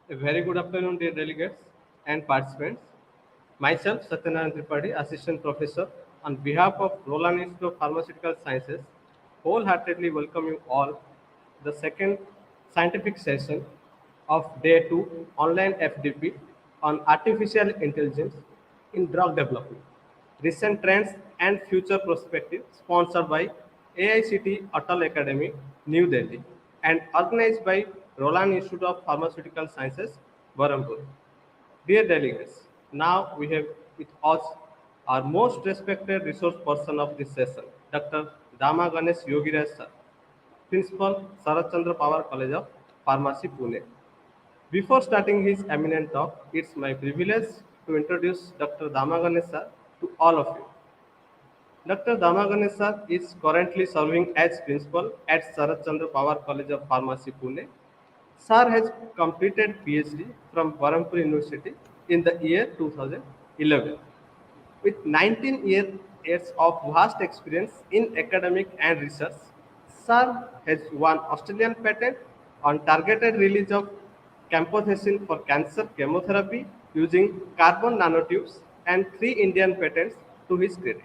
A very good afternoon, dear delegates and participants. Myself, Satyanarayan Tripathi, Assistant Professor, on behalf of Roland Institute of Pharmaceutical Sciences, wholeheartedly welcome you all to the second scientific session of Day 2 online FDP on Artificial Intelligence in Drug Development, Recent Trends and Future Prospective, sponsored by AICTE-ATAL Academy, New Delhi, and organized by Roland Institute of Pharmaceutical Sciences, Barampur. Dear delegates, now we have with us our most respected resource person of this session, Dr. Dama Ganesh Yogiraj sir, Principal, Sarat Chandra Pawar College of Pharmacy, Pune. Before starting his eminent talk, it's my privilege to introduce Dr. Dama Ganesh sir to all of you. Dr. Dama Ganesh sir is currently serving as principal at Sarat Chandra Pawar College of Pharmacy, Pune. Sir has completed PhD from Barampur University in the year 2011. With 19 years of vast experience in academic and research, Sir has won Australian patent on targeted release of camptothecin for cancer chemotherapy using carbon nanotubes and 3 Indian patents to his credit.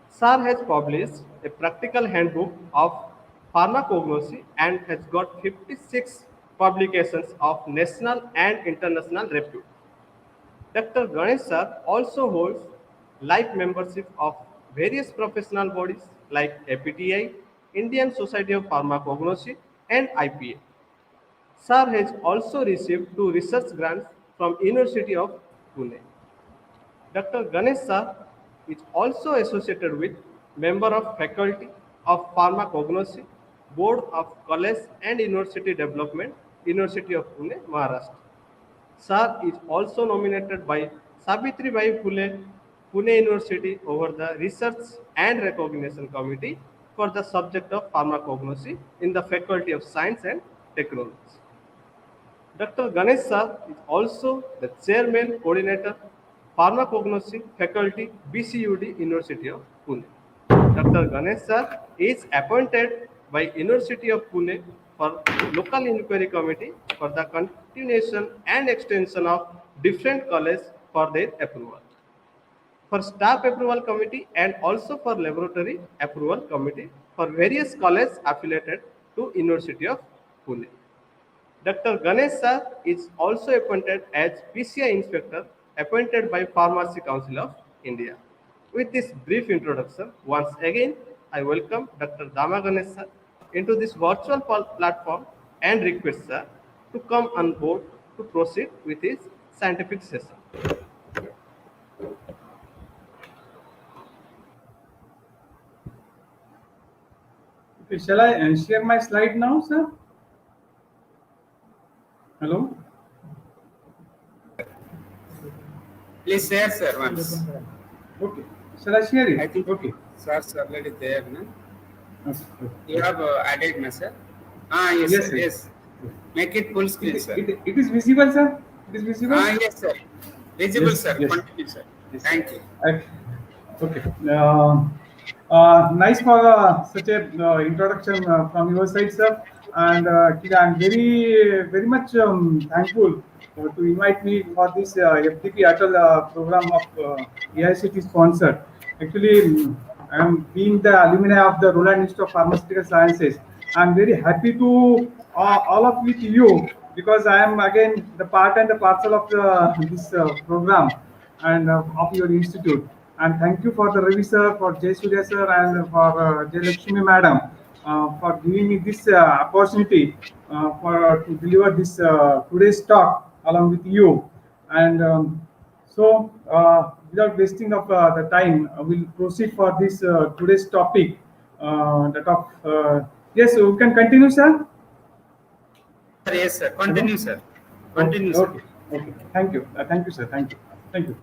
Sir has published a practical handbook of pharmacognosy and has got 56 publications of national and international repute. Dr. Ganesh sir also holds life membership of various professional bodies like APTI, Indian Society of Pharmacognosy, and IPA. Sir has also received 2 research grants from University of Pune. Dr. Ganesh sir is also associated with member of faculty of pharmacognosy, board of college and university development, University of Pune, Maharashtra. Sir is also nominated by Savitribai Phule, Pune University over the Research and Recognition Committee for the subject of pharmacognosy in the Faculty of Science and Technology. Dr. Ganesh sir is also the chairman coordinator pharmacognosy faculty BCUD University of Pune. Dr. Ganesh sir is appointed by University of Pune for local inquiry committee for the continuation and extension of different colleges for their approval, for staff approval committee and also for laboratory approval committee for various colleges affiliated to University of Pune. Dr. Ganesh sir is also appointed as PCI inspector appointed by Pharmacy Council of India. With this brief introduction, once again I welcome Dr. Dama Ganesh sir into this virtual platform and request sir to come on board to proceed with his scientific session. Okay, shall I share my slide now, sir? Hello? Please share, sir, once. Okay. Shall I share it? I think Okay. sir's already there, no? Okay. You have added, no, sir? Ah, yes, Yes, sir, sir. yes. Make it full screen, sir. It is visible, sir? It is visible? Ah, yes, sir. Visible, Yes, sir. yes. Continue, sir. Yes. Thank you. Okay. Nice for such a introduction from your side, sir. And actually, I'm very much thankful to invite me for this FDP-ATAL program of AICT sponsored. Actually, I am being the alumni of the Roland Institute of Pharmaceutical Sciences. I'm very happy to all of with you because I am again the part and the parcel of this program and of your institute. And thank you for the Ravi sir, for Jay Surya sir, and for Jay Lakshmi madam for giving me this opportunity for to deliver this today's talk along with you. And without wasting of the time, we'll proceed for this today's topic. Yes, we can continue, sir. Yes, sir. Continue, sir. Continue, Okay, sir. okay, okay. Thank you, sir. Thank you.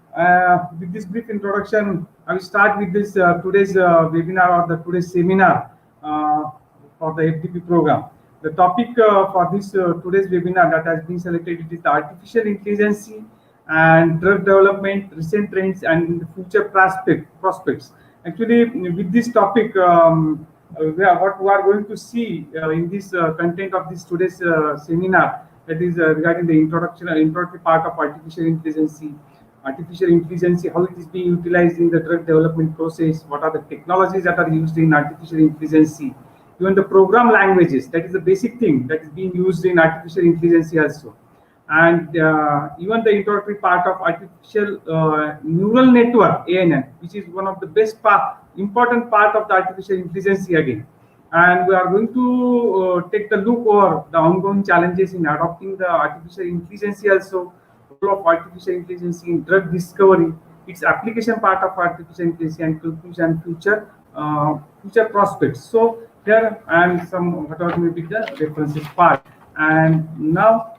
With this brief introduction, I will start with this today's webinar or the today's seminar for the FDP program. The topic for this today's webinar that has been selected is the artificial intelligence and drug development, recent trends, and future prospects. Actually, with this topic, what we are going to see in this content of this today's seminar That is regarding the introductory part of artificial intelligence. Artificial intelligence, how it is being utilized in the drug development process, what are the technologies that are used in artificial intelligence, even the program languages, that is the basic thing that is being used in artificial intelligence also. And even the introductory part of artificial neural network, ANN, which is one of the best important part of the artificial intelligence again. And we are going to take the look over the ongoing challenges in adopting the artificial intelligence also, role of artificial intelligence in drug discovery, its application part of artificial intelligence, and conclusion and future prospects. So here and some whatever may be the references part. And now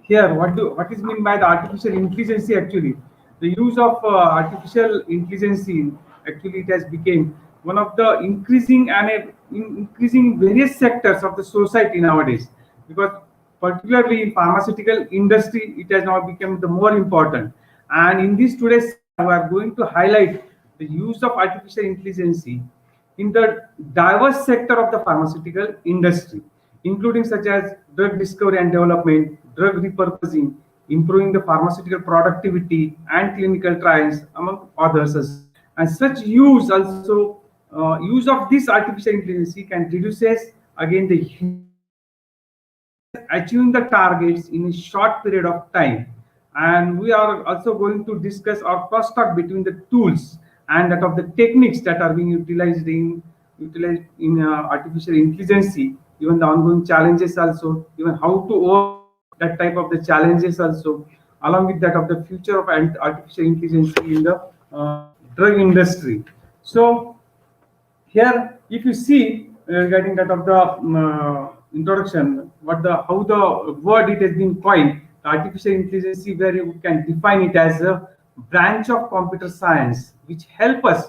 here what is meant by the artificial intelligence actually. The use of artificial intelligence actually it has become one of the increasing various sectors of the society nowadays, because particularly in pharmaceutical industry it has now become the more important. And in this today's we are going to highlight the use of artificial intelligence in the diverse sector of the pharmaceutical industry, including such as drug discovery and development, drug repurposing, improving the pharmaceutical productivity and clinical trials, among others. And such use also, use of this artificial intelligence can reduces again the human achieving the targets in a short period of time. And we are also going to discuss our crosstalk between the tools and that of the techniques that are being utilized in artificial intelligence, even the ongoing challenges also, even how to overcome that type of the challenges also, along with that of the future of artificial intelligence in the drug industry. So here if you see regarding that of the introduction, what the how the word it has been coined, artificial intelligence, where you can define it as a branch of computer science which help us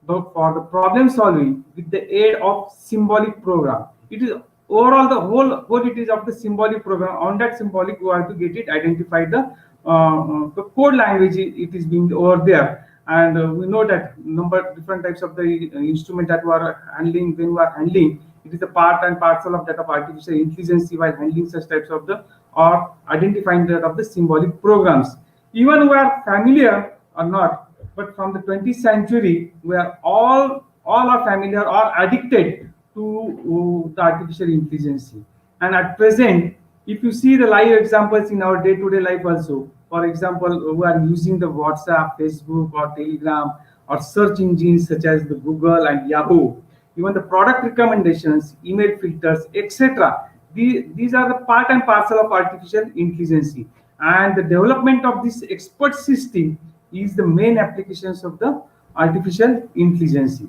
for the problem solving with the aid of symbolic program. It is overall the whole it is of the symbolic program. On that symbolic you have to get it identify the code language it is being over there. And we know that number different types of the instrument that we are handling. When we are handling, it is a part and parcel of that of artificial intelligence while handling such types of the or identifying that of the symbolic programs. Even we are familiar or not, but from the 20th century we are all are familiar or addicted to the artificial intelligence. And at present, if you see the live examples in our day-to-day life also, for example, we are using the WhatsApp, Facebook, or Telegram, or search engines such as the Google and Yahoo, even the product recommendations, email filters, etc. These are the part and parcel of artificial intelligence. And the development of this expert system is the main applications of the artificial intelligence.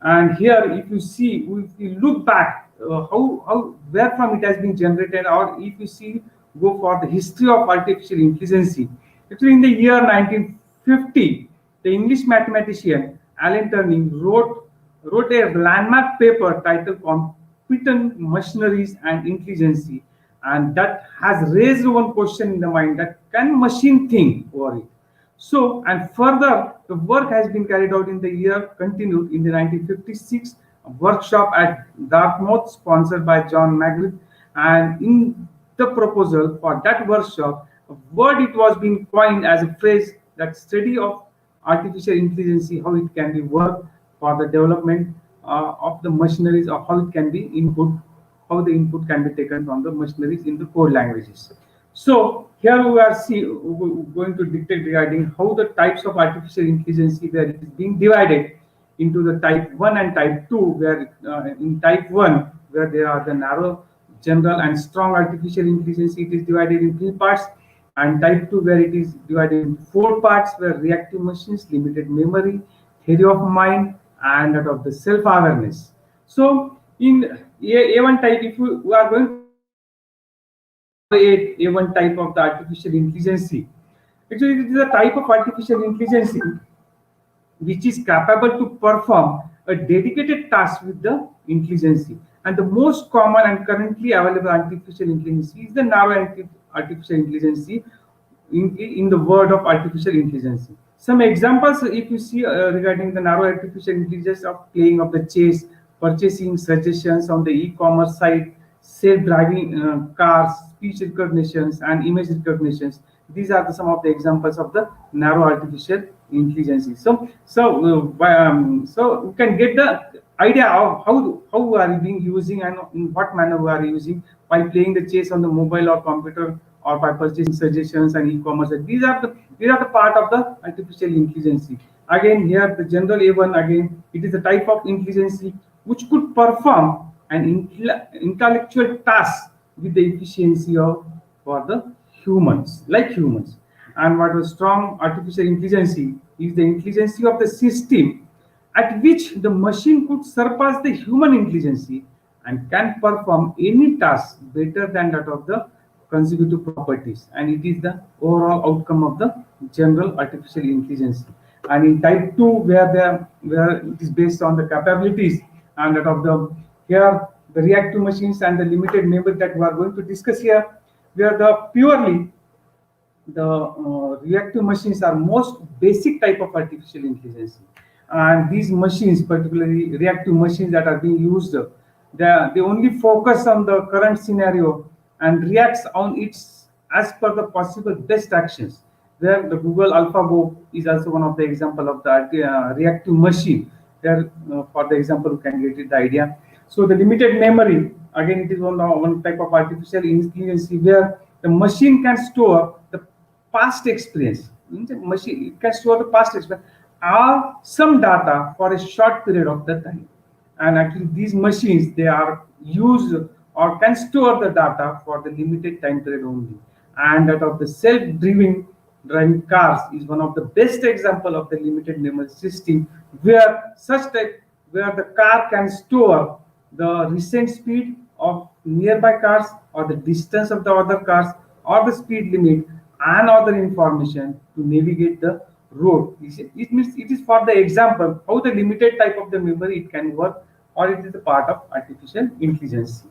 And here, if you see, if you look back, how where from it has been generated, or if you see go for the history of artificial intelligence. Actually, in the year 1950, the English mathematician Alan Turing wrote a landmark paper titled "Competent Machineries and Intelligence," and that has raised one question in the mind: that can machine think over it? So, and further, the work has been carried out in the year continued in the 1956 workshop at Dartmouth, sponsored by John Magritte. And in the proposal for that workshop, a word it was being coined as a phrase that study of artificial intelligence, how it can be worked for the development of the machineries, or how it can be input, how the input can be taken from the machineries in the code languages. So here we are going to dictate regarding how the types of artificial intelligence where it is being divided into the type 1 and type 2, where in type 1 where there are the narrow, general and strong artificial intelligence, it is divided in 3 parts, and type 2 where it is divided in 4 parts, where reactive machines, limited memory, theory of mind, and that of the self-awareness. So in A1 type, if we are going to A1 type of the artificial intelligence, actually it is a type of artificial intelligence which is capable to perform a dedicated task with the intelligence. And the most common and currently available artificial intelligence is the narrow artificial intelligence in the world of artificial intelligence. Some examples, if you see regarding the narrow artificial intelligence of playing of the chess, purchasing suggestions on the e-commerce site, self-driving cars, speech recognitions, and image recognitions. These are some of the examples of the narrow artificial intelligence. So you can get the idea of how we are being using and in what manner we are using by playing the chess on the mobile or computer, or by purchasing suggestions and e-commerce. These are the part of the artificial intelligence. Again, here the general A1, again, it is a type of intelligence which could perform an intellectual task with the efficiency of for the humans, like humans. And what was strong artificial intelligence is the intelligence of the system at which the machine could surpass the human intelligence and can perform any task better than that of the consecutive properties, and it is the overall outcome of the general artificial intelligence. And in type 2, where it is based on the capabilities and that of the here the reactive machines and the limited memory that we are going to discuss here, where the purely the reactive machines are most basic type of artificial intelligence. And these machines, particularly reactive machines that are being used, they only focus on the current scenario and reacts on its as per the possible best actions. There the Google AlphaGo is also one of the example of the reactive machine. There for the example, you can get it the idea. So the limited memory, again, it is one type of artificial intelligence where the machine can store the past experience. Means the machine, it can store the past experience or some data for a short period of the time. And actually these machines, they are used or can store the data for the limited time period only. And that of the self-driving cars is one of the best example of the limited memory system, where where the car can store the recent speed of nearby cars, or the distance of the other cars, or the speed limit and other information to navigate the road. It means it is for the example how the limited type of the memory it can work, or it is a part of artificial intelligence.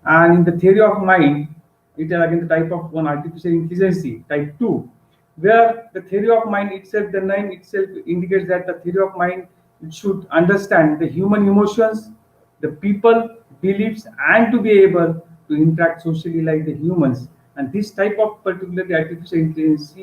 And in the theory of mind, it is again the type of one artificial intelligence, type 2, where the theory of mind itself, the name itself indicates that the theory of mind should understand the human emotions, the people, beliefs, and to be able to interact socially like the humans. And this type of particularly artificial intelligence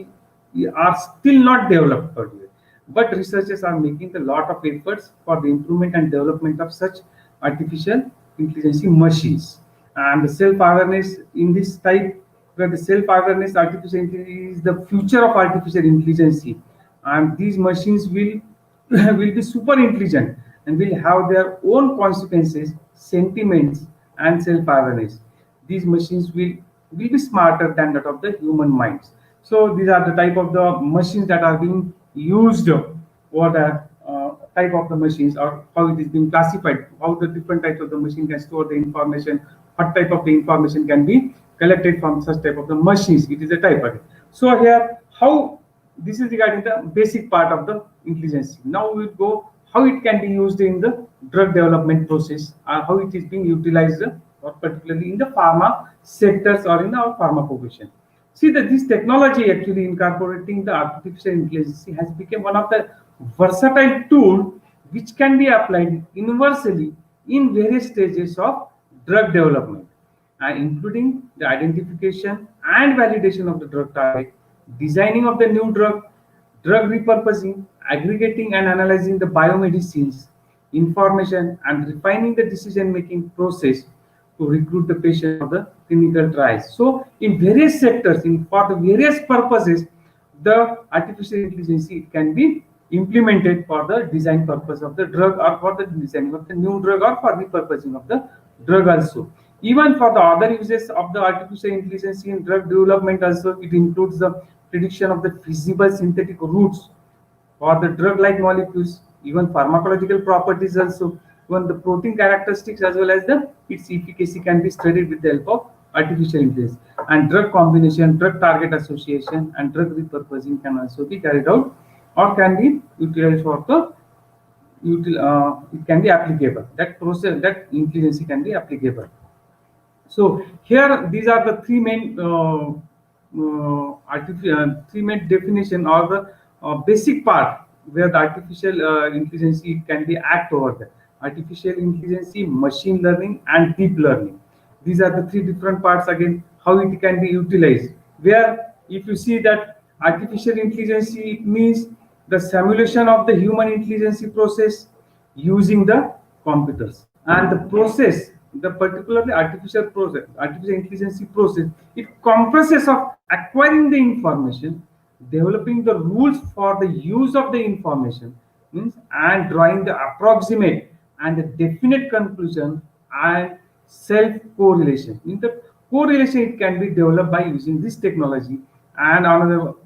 are still not developed particularly. But researchers are making a lot of efforts for the improvement and development of such artificial intelligence machines. And the self-awareness in this type, where the self-awareness artificial intelligence is the future of artificial intelligence, and these machines will will be super intelligent and will have their own consequences, sentiments, and self-awareness. These machines will be smarter than that of the human minds. So these are the type of the machines that are being used, or the type of the machines, or how it is being classified, how the different types of the machine can store the information, what type of the information can be collected from such type of the machines. It is a type of it. So here, how this is regarding the basic part of the intelligence. Now we will go how it can be used in the drug development process, or how it is being utilized, or particularly in the pharma sectors or in our pharma profession. See that this technology actually incorporating the artificial intelligence has become one of the versatile tool which can be applied universally in various stages of drug development, including the identification and validation of the drug target, designing of the new drug repurposing, aggregating and analyzing the biomedicines information, and refining the decision-making process to recruit the patient for the clinical trials. So, in various sectors, for the various purposes, the artificial intelligence can be implemented for the design purpose of the drug, or for the designing of the new drug, or for repurposing of the drug also. Even for the other uses of the artificial intelligence in drug development also, it includes the prediction of the feasible synthetic routes for the drug-like molecules, even pharmacological properties also, even the protein characteristics as well as the its efficacy can be studied with the help of artificial intelligence. And drug combination, drug target association, and drug repurposing can also be carried out, or can be utilized for the it can be applicable. That process, that intelligence can be applicable. So here, these are the three main three main definition, or the basic part where the artificial intelligence can be act over there. Artificial intelligence, machine learning, and deep learning. These are the three different parts again, how it can be utilized. Where if you see that artificial intelligence, it means the simulation of the human intelligence process using the computers, and the process, the particularly artificial intelligence process, it comprises of acquiring the information, developing the rules for the use of the information, means, and drawing the approximate and the definite conclusion and self correlation. In the correlation, it can be developed by using this technology. And on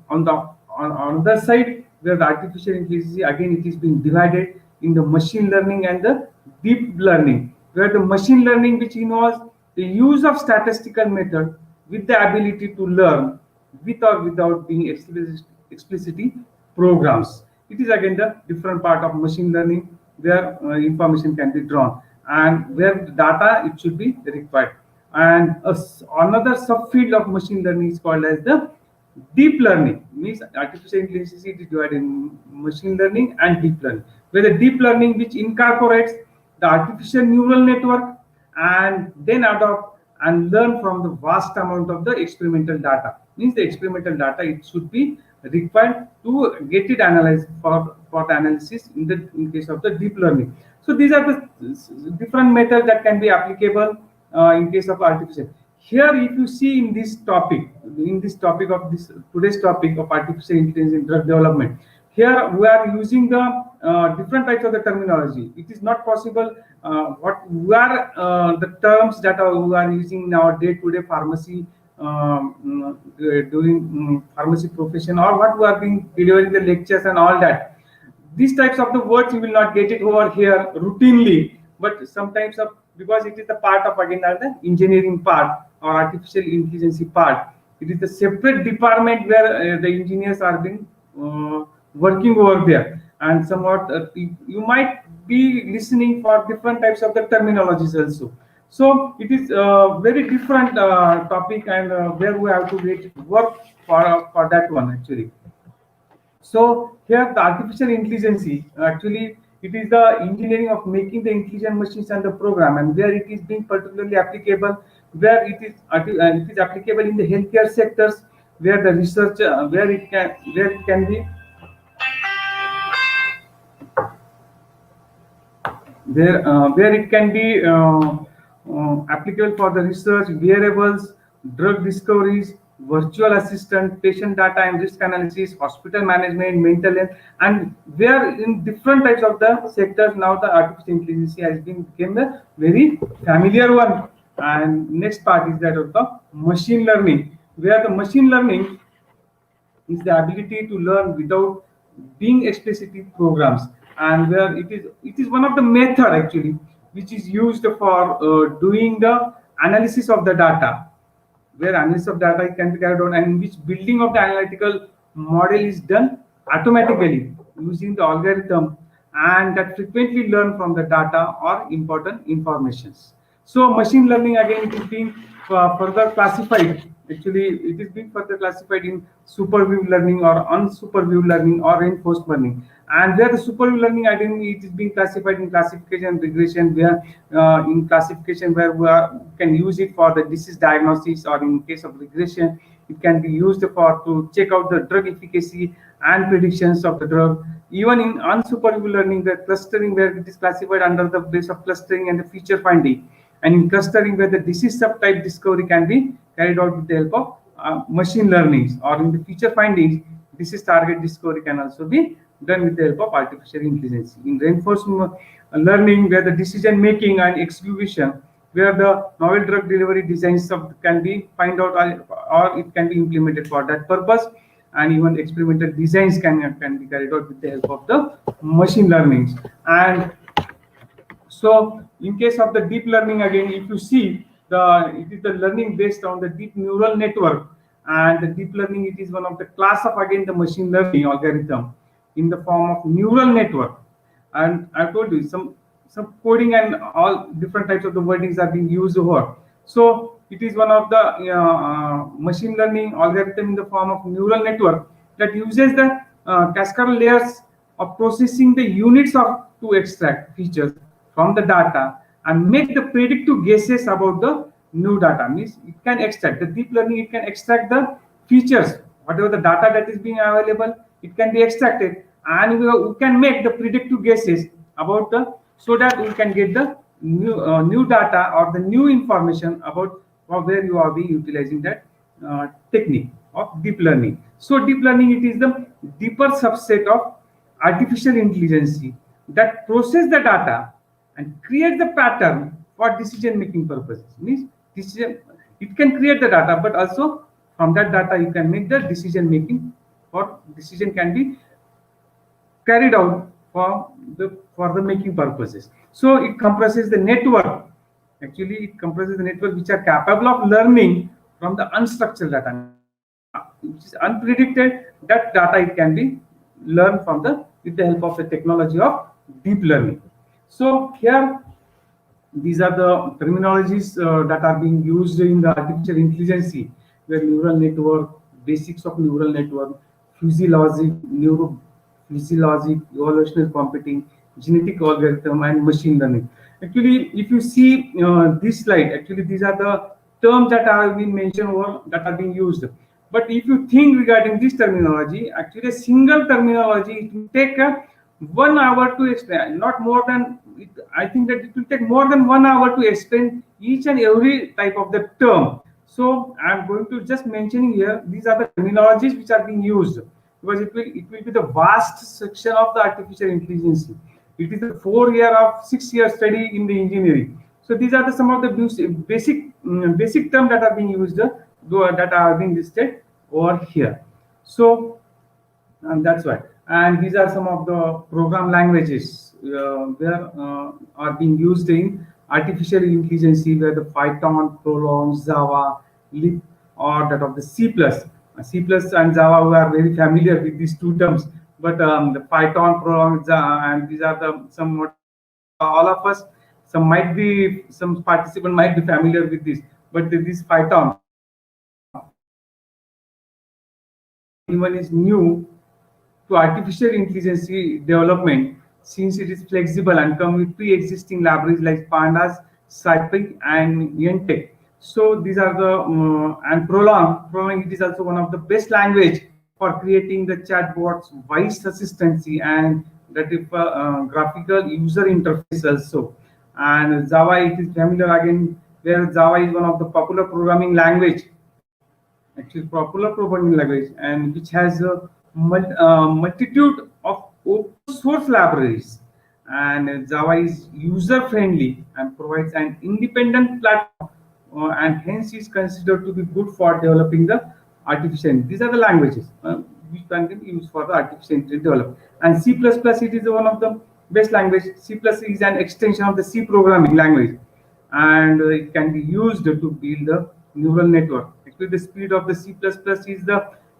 other side, where the artificial intelligence, again, it is being divided in the machine learning and the deep learning, where the machine learning, which involves the use of statistical method with the ability to learn with or without being explicitly programs. It is again the different part of machine learning, where information can be drawn and where the data it should be required. And another subfield of machine learning is called as the deep learning. Means artificial intelligence is divided in machine learning and deep learning, where the deep learning, which incorporates the artificial neural network and then adopt and learn from the vast amount of the experimental data. Means the experimental data, it should be required to get it analyzed for the analysis in case of the deep learning. So these are the different methods that can be applicable in case of artificial. Here, if you see in this topic of this today's topic of artificial intelligence in drug development, here we are using the different types of the terminology. It is not possible what we are the terms that we are using in our day-to-day pharmacy, doing pharmacy profession, or what we are being delivering the lectures and all that. These types of the words you will not get it over here routinely, but sometimes because it is the part of again the engineering part or artificial intelligence part. It is a separate department where the engineers are being working over there, and somewhat you might be listening for different types of the terminologies also. So it is a very different topic, and where we have to work for that one actually. So here the artificial intelligence, actually it is the engineering of making the intelligent machines and the program, and where it is being particularly applicable, where it is applicable in the healthcare sectors, where the research where it can be where it can be applicable for the research, wearables, drug discoveries, virtual assistant, patient data and risk analysis, hospital management, mental health, and where in different types of the sectors now the artificial intelligence has become a very familiar one. And next part is that of the machine learning, where the machine learning is the ability to learn without being explicitly programs, and where it is one of the method actually which is used for doing the analysis of the data, where analysis of data can be carried out, and in which building of the analytical model is done automatically using the algorithm, and that frequently learn from the data or important informations. So machine learning again, it is being further classified. Actually, it is being further classified in supervised learning or unsupervised learning or reinforced learning. And where the supervised learning again, it is being classified in classification and regression, where in classification where can use it for the disease diagnosis, or in case of regression, it can be used for to check out the drug efficacy and predictions of the drug. Even in unsupervised learning, the clustering, where it is classified under the base of clustering and the feature finding, and in clustering where the disease subtype discovery can be carried out with the help of machine learnings, or in the feature findings, disease target discovery can also be done with the help of artificial intelligence. In reinforcement learning, where the decision making and execution, where the novel drug delivery designs can be find out, or it can be implemented for that purpose, and even experimental designs can be carried out with the help of the machine learnings. And so in case of the deep learning, again, if you see it is the learning based on the deep neural network, and the deep learning, it is one of the class of again the machine learning algorithm in the form of neural network. And I told you some coding and all different types of the wordings are being used over. So it is one of the machine learning algorithm in the form of neural network that uses the cascade layers of processing the units of to extract features from the data and make the predictive guesses about the new data. Means it can extract the deep learning, it can extract the features, whatever the data that is being available, it can be extracted, and we can make the predictive guesses about the, so that we can get the new data or the new information about where you are being utilizing that technique of deep learning. So deep learning, it is the deeper subset of artificial intelligence that process the data and create the pattern for decision making purposes. Means decision, it can create the data, but also from that data you can make the decision making, or decision can be carried out for the making purposes. So it compresses the network. Actually, it compresses the network which are capable of learning from the unstructured data, which is unpredicted. That data, it can be learned from the, with the help of the technology of deep learning. So here, these are the terminologies that are being used in the artificial intelligence, where neural network, basics of neural network, physiologic, neurophysiologic, evolutionary computing, genetic algorithm, and machine learning. Actually, if you see this slide, actually these are the terms that have been mentioned or that are being used. But if you think regarding this terminology, actually a single terminology, it will take 1 hour to explain, not more than, I think that it will take more than 1 hour to explain each and every type of the term. So I'm going to just mentioning here, these are the terminologies which are being used, because it will be the vast section of the artificial intelligence. It is a 4 year or 6 year study in the engineering. So these are the some of the basic terms that are being used, that are being listed over here. So and that's why. And these are some of the program languages where are being used in artificial intelligence, where the Python, Prolong, Java, Lip, or that of the C++. C plus and Java, we are very familiar with these two terms. But the Python, Prolong, Java, and these are the somewhat all of us. Some participant might be familiar with this. But this Python, anyone is new to artificial intelligence development, since it is flexible and come with pre-existing libraries like pandas, scipy, and Yentech. So these are the and Prolong, it is also one of the best language for creating the chatbots, voice assistancy, and that is graphical user interface also. And Java, it is familiar again, where Java is one of the popular programming language, actually popular programming language, and which has a multitude of open source libraries. And Java is user friendly and provides an independent platform, and hence is considered to be good for developing the artificial. These are the languages which can be used for the artificial intelligence development. And C++, it is one of the best language. C++ is an extension of the C programming language, and it can be used to build the neural network. Actually, the speed of the C++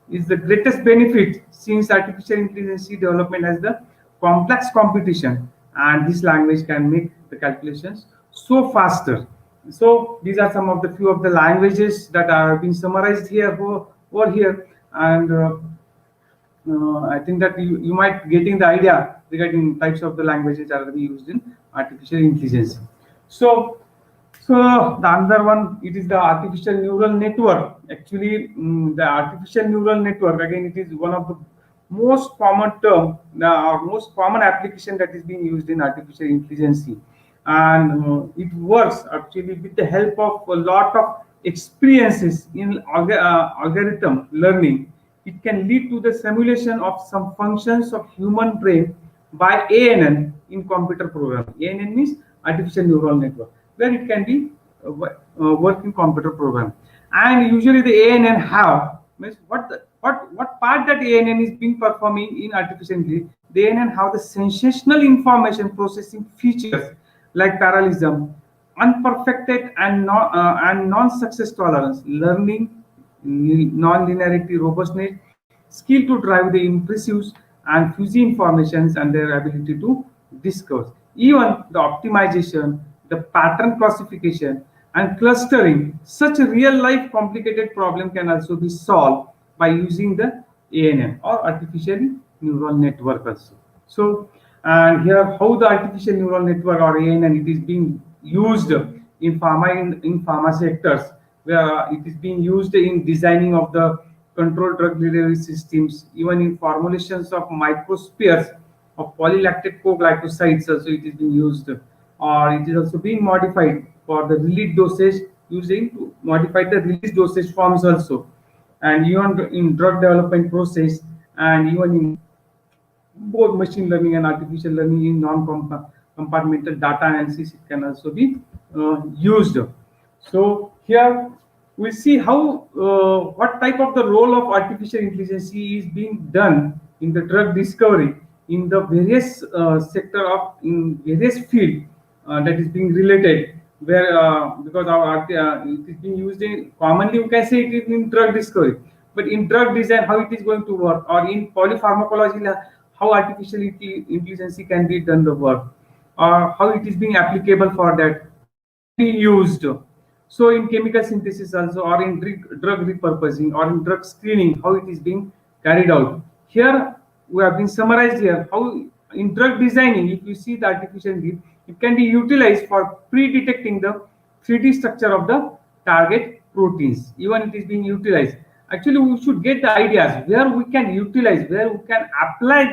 is the greatest benefit, since artificial intelligence development has the complex computation, and this language can make the calculations so faster. So these are some of the few of the languages that are being summarized here over here. And I think that you might getting the idea regarding types of the languages that are being used in artificial intelligence. So the another one, it is the artificial neural network. Actually, the artificial neural network, again, it is one of the most common term, or most common application that is being used in artificial intelligence. And it works actually with the help of a lot of experiences in algorithm learning. It can lead to the simulation of some functions of human brain by ANN in computer programming. ANN means artificial neural network, where it can be work in computer program. And usually the ANN have means what part that ANN is being performing in artificial intelligence. The ANN have the sensational information processing features like parallelism, unperfected and non-success tolerance, learning, non-linearity, robustness, skill to drive the impressive and fuzzy informations, and their ability to discourse. Even the optimization, the pattern classification, and clustering, such a real-life complicated problem can also be solved by using the ANN or artificial neural network also. So, and here how the artificial neural network or ANN it is being used in pharma sectors, where it is being used in designing of the controlled drug delivery systems, even in formulations of microspheres of polylactic co-glycosides also it is being used, or it is also being modified for the release dosage, using to modify the release dosage forms also, and even in drug development process, and even in both machine learning and artificial learning in non-compartmental data analysis, it can also be used. So here we see how what type of the role of artificial intelligence is being done in the drug discovery in the various sector of in various field that is being related, where because it is being used in commonly we can say it is in drug discovery, but in drug design how it is going to work, or in polypharmacology how artificial intelligence can be done the work, or how it is being applicable for that, how it can be used. So in chemical synthesis also, or in drug repurposing, or in drug screening, how it is being carried out. Here we have been summarized here how in drug designing, if you see the artificial intelligence, it can be utilized for pre-detecting the 3D structure of the target proteins. Even it is being utilized. Actually, we should get the ideas where we can utilize, where we can apply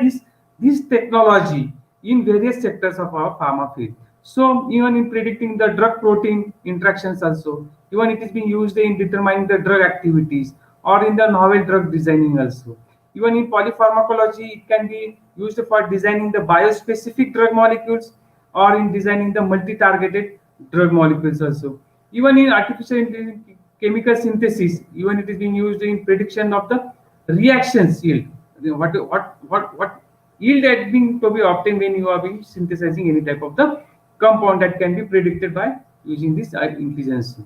this technology in various sectors of our pharma field. So even in predicting the drug protein interactions also, even it is being used in determining the drug activities, or in the novel drug designing also. Even in polypharmacology, it can be used for designing the biospecific drug molecules, or in designing the multi-targeted drug molecules also. Even in artificial intelligence, chemical synthesis, even it is being used in prediction of the reactions yield. What yield that being to be obtained when you are being synthesizing any type of the compound, that can be predicted by using this intelligence.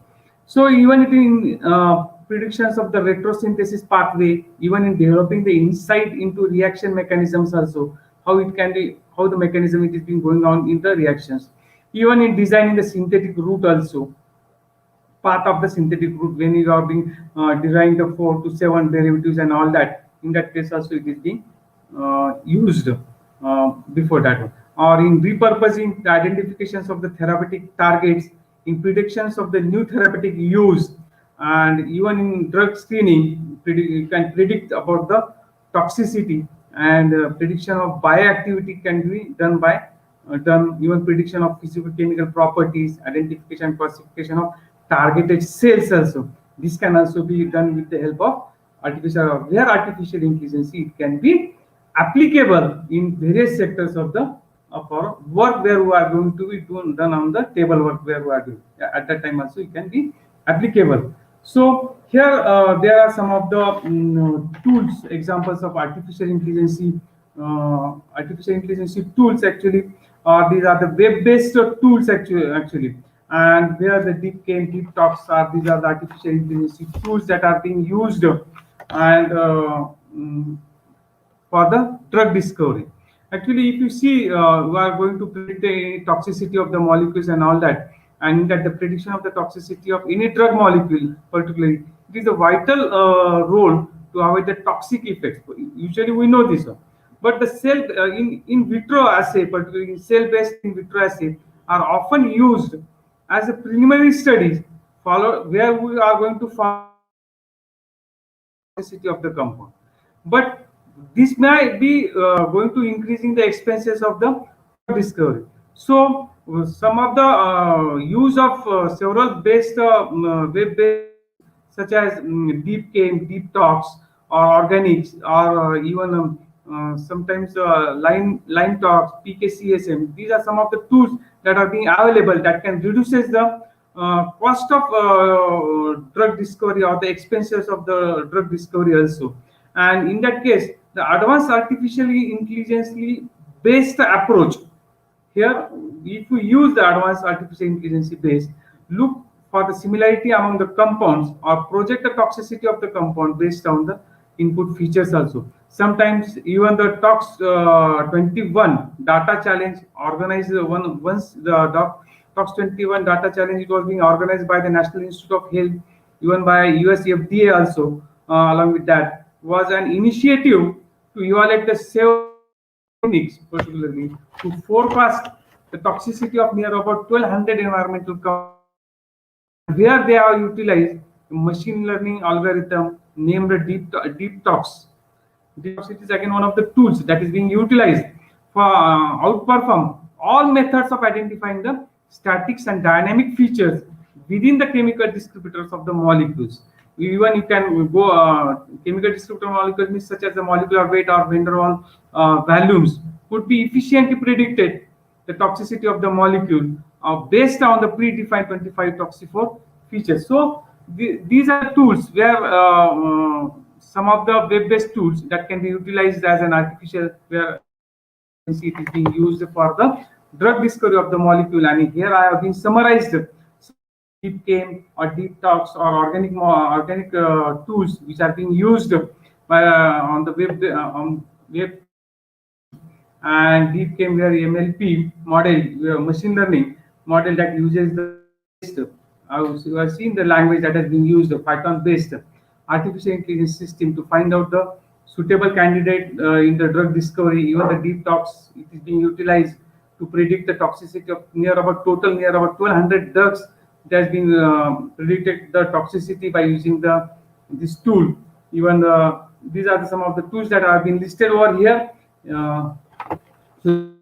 So even in predictions of the retrosynthesis pathway, even in developing the insight into reaction mechanisms also, how it can be, how the mechanism it is being going on in the reactions. Even in designing the synthetic route also, path of the synthetic route, when you are being deriving the 4 to 7 derivatives and all that, in that case also it is being used before that one. Or in repurposing the identifications of the therapeutic targets, in predictions of the new therapeutic use, and even in drug screening, you can predict about the toxicity, and prediction of bioactivity can be done by done, even prediction of physical chemical properties, identification and classification of targeted cells also. This can also be done with the help of artificial intelligence. It can be applicable in various sectors of the of our work, where we are going to be done on the table work, where we are doing at that time also it can be applicable. So here there are some of the tools, examples of artificial intelligence tools actually. These are the web-based tools actually, and where the deep came deep talks are, these are the artificial intelligence tools that are being used, and for the drug discovery. Actually, if you see, we are going to predict the toxicity of the molecules and all that, and that the prediction of the toxicity of any drug molecule, particularly, it is a vital role to avoid the toxic effects. Usually, we know this one, but the cell in vitro assay, particularly cell-based in vitro assay, are often used as a preliminary studies, follow where we are going to follow toxicity of the compound. But this might be going to increasing the expenses of the drug discovery. So some of the use of several based web-based tools, such as deep came deep talks, or organics, or even sometimes line talks, pkcsm, these are some of the tools that are being available, that can reduces the cost of drug discovery, or the expenses of the drug discovery also. And in that case, the advanced artificially intelligently based approach, here if we use the advanced artificial intelligence base, look for the similarity among the compounds, or project the toxicity of the compound based on the input features also. Sometimes even the tox 21 data challenge organized once the tox 21 data challenge, it was being organized by the National Institute of Health, even by US FDA also, along with that, was an initiative to evaluate the techniques, particularly to forecast the toxicity of near about 1200 environmental compounds where they are utilized machine learning algorithm named deep talks. It is again one of the tools that is being utilized for outperform all methods of identifying the statics and dynamic features within the chemical descriptors of the molecules. Even you can go chemical descriptor molecules means such as the molecular weight or van der Waals values could be efficiently predicted the toxicity of the molecule based on the predefined 25 toxiphore features. So these are tools where some of the web-based tools that can be utilized as an artificial where it is being used for the drug discovery of the molecule. And here I have been summarized deep chem or deep tox or organic tools which are being used on the web and deep came where MLP model, machine learning model that uses the you have seen the language that has been used, the Python based artificial intelligence system to find out the suitable candidate in the drug discovery. Even the deep tox, it is being utilized to predict the toxicity of near about 1200 drugs. It has been predicted the toxicity by using this tool. Even these are some of the tools that have been listed over here. So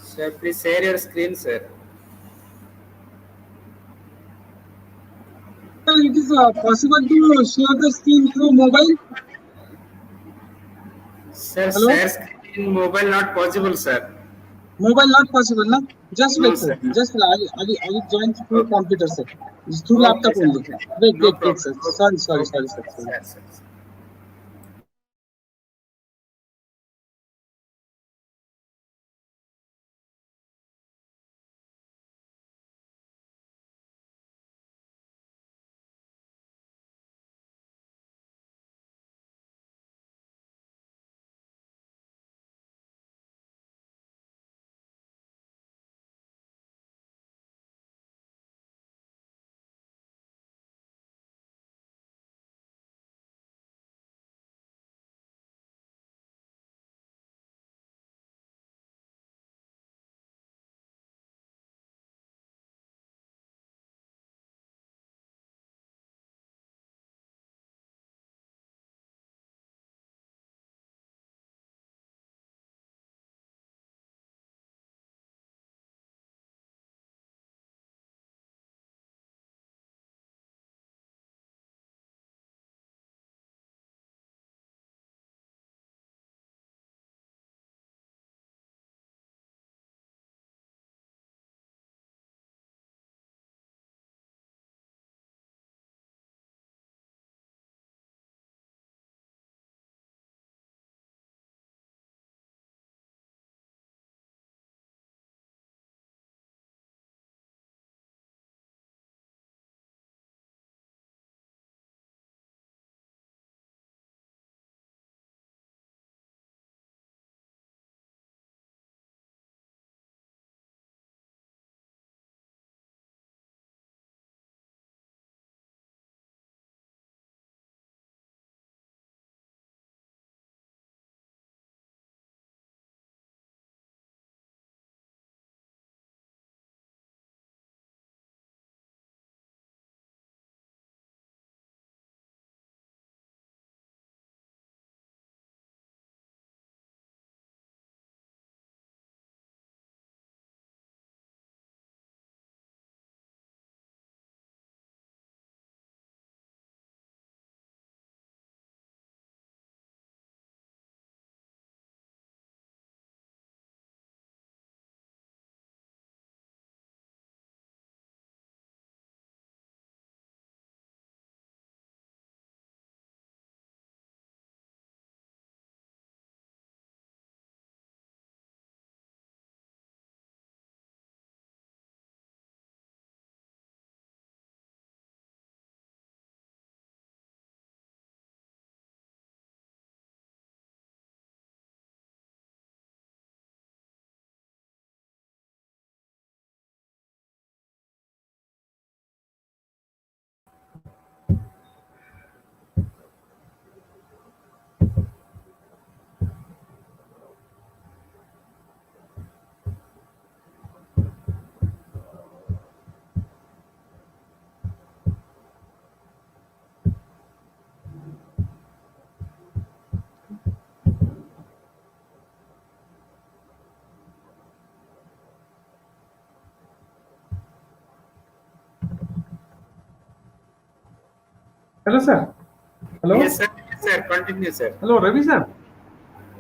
Sir, please share your screen, sir. Sir, it is possible to share the screen through mobile. Sir, Hello? share screen mobile not possible, sir. Mobile not possible, na? Just No, wait, sir. sir. Just I will join through Okay, computer, sir. It's through okay, laptop sir. only. Wait, No wait, wait, problem. sir. Okay, Sorry, sorry, okay, sorry, sir. okay. Sorry. Sir. Hello, sir. Yes, Hello. sir. Yes, sir. Continue, sir. Hello, Ravi, sir.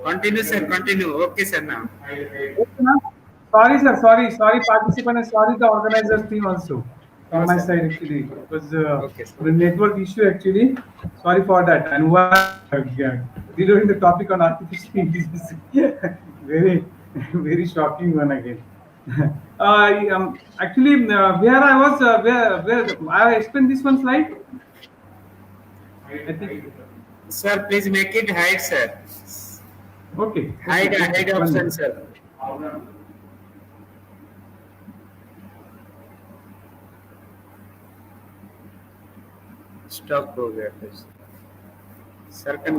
Continue, sir. Continue. Okay, sir. Now. Okay, na? Sorry, sir. Sorry, participant, and sorry, the organizers team also No, from my sir. side. Actually, it was Okay, sir. the network issue. Actually, sorry for that. And why delivering the topic on artificial intelligence? Very, very shocking one again. Actually, where I was, where I explained this one slide. I think. Sir, please make it hide, sir. Okay, okay, okay. Hide One option, minute. sir. Stop progress. Sir, can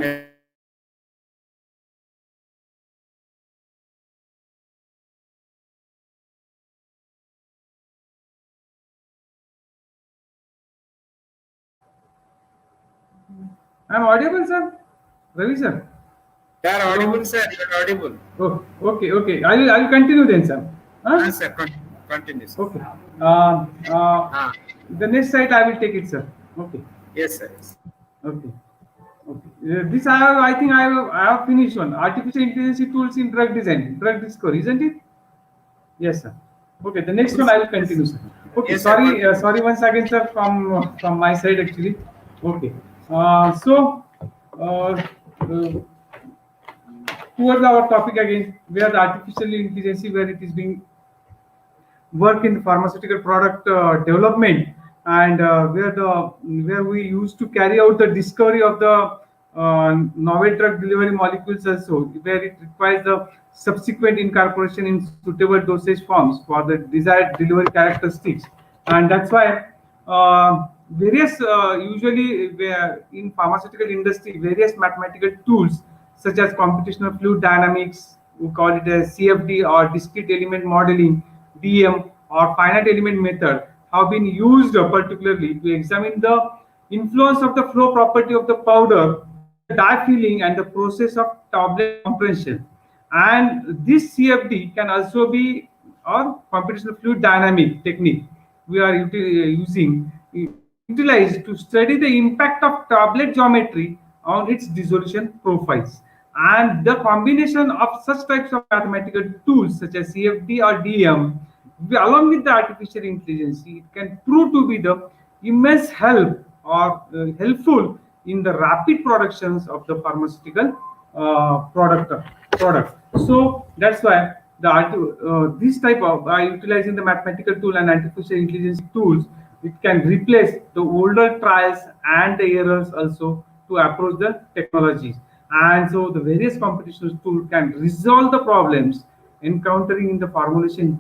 I'm audible, sir. Ravi, sir. you are audible, Hello. sir. You are audible. Oh, okay, okay. I will continue then, sir. Huh? Sir, continue, sir. Okay. Uh, uh, Ah, the next slide I will take it, sir. Okay. yes, sir. Okay. Okay. This I think I have finished one. Artificial intelligence tools in drug design, drug discovery, isn't it? Yes, sir. Okay. The next one Yes, I will yes, continue, sir. Okay. yes, sir. Sorry, Continue. sorry once again, sir, from my side actually. Okay. So. Uh, uh, Towards our topic again, where the artificial intelligence, where it is being work in pharmaceutical product development, and where we used to carry out the discovery of the novel drug delivery molecules also, where it requires the subsequent incorporation in suitable dosage forms for the desired delivery characteristics. And that's why various usually where in pharmaceutical industry, various mathematical tools such as computational fluid dynamics, we call it as CFD, or discrete element modeling, DM, or finite element method, have been used particularly to examine the influence of the flow property of the powder in the dye filling and the process of tablet compression. And this CFD can also be, or computational fluid dynamic technique we are using, is utilized to study the impact of tablet geometry on its dissolution profiles. And the combination of such types of mathematical tools such as CFD or DM, along with the artificial intelligence, it can prove to be the immense help or helpful in the rapid productions of the pharmaceutical product. So that's why this type of by utilizing the mathematical tool and artificial intelligence tools, it can replace the older trials and the errors also to approach the technologies. And so the various computational tool can resolve the problems encountering in the formulation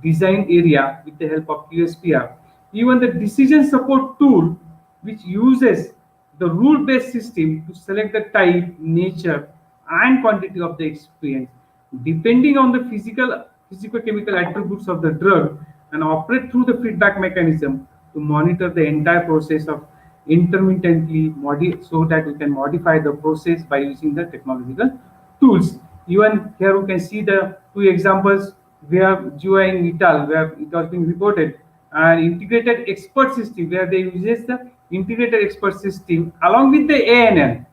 design area with the help of QSPR. Even the decision support tool, which uses the rule-based system to select the type, nature, and quantity of the experience, depending on the physical-chemical attributes of the drug, and operate through the feedback mechanism to monitor the entire process of intermittently so that we can modify the process by using the technological tools. Even here we can see the two examples where GUI in Ital, where it was being reported, an integrated expert system where they uses the integrated expert system along with the ANN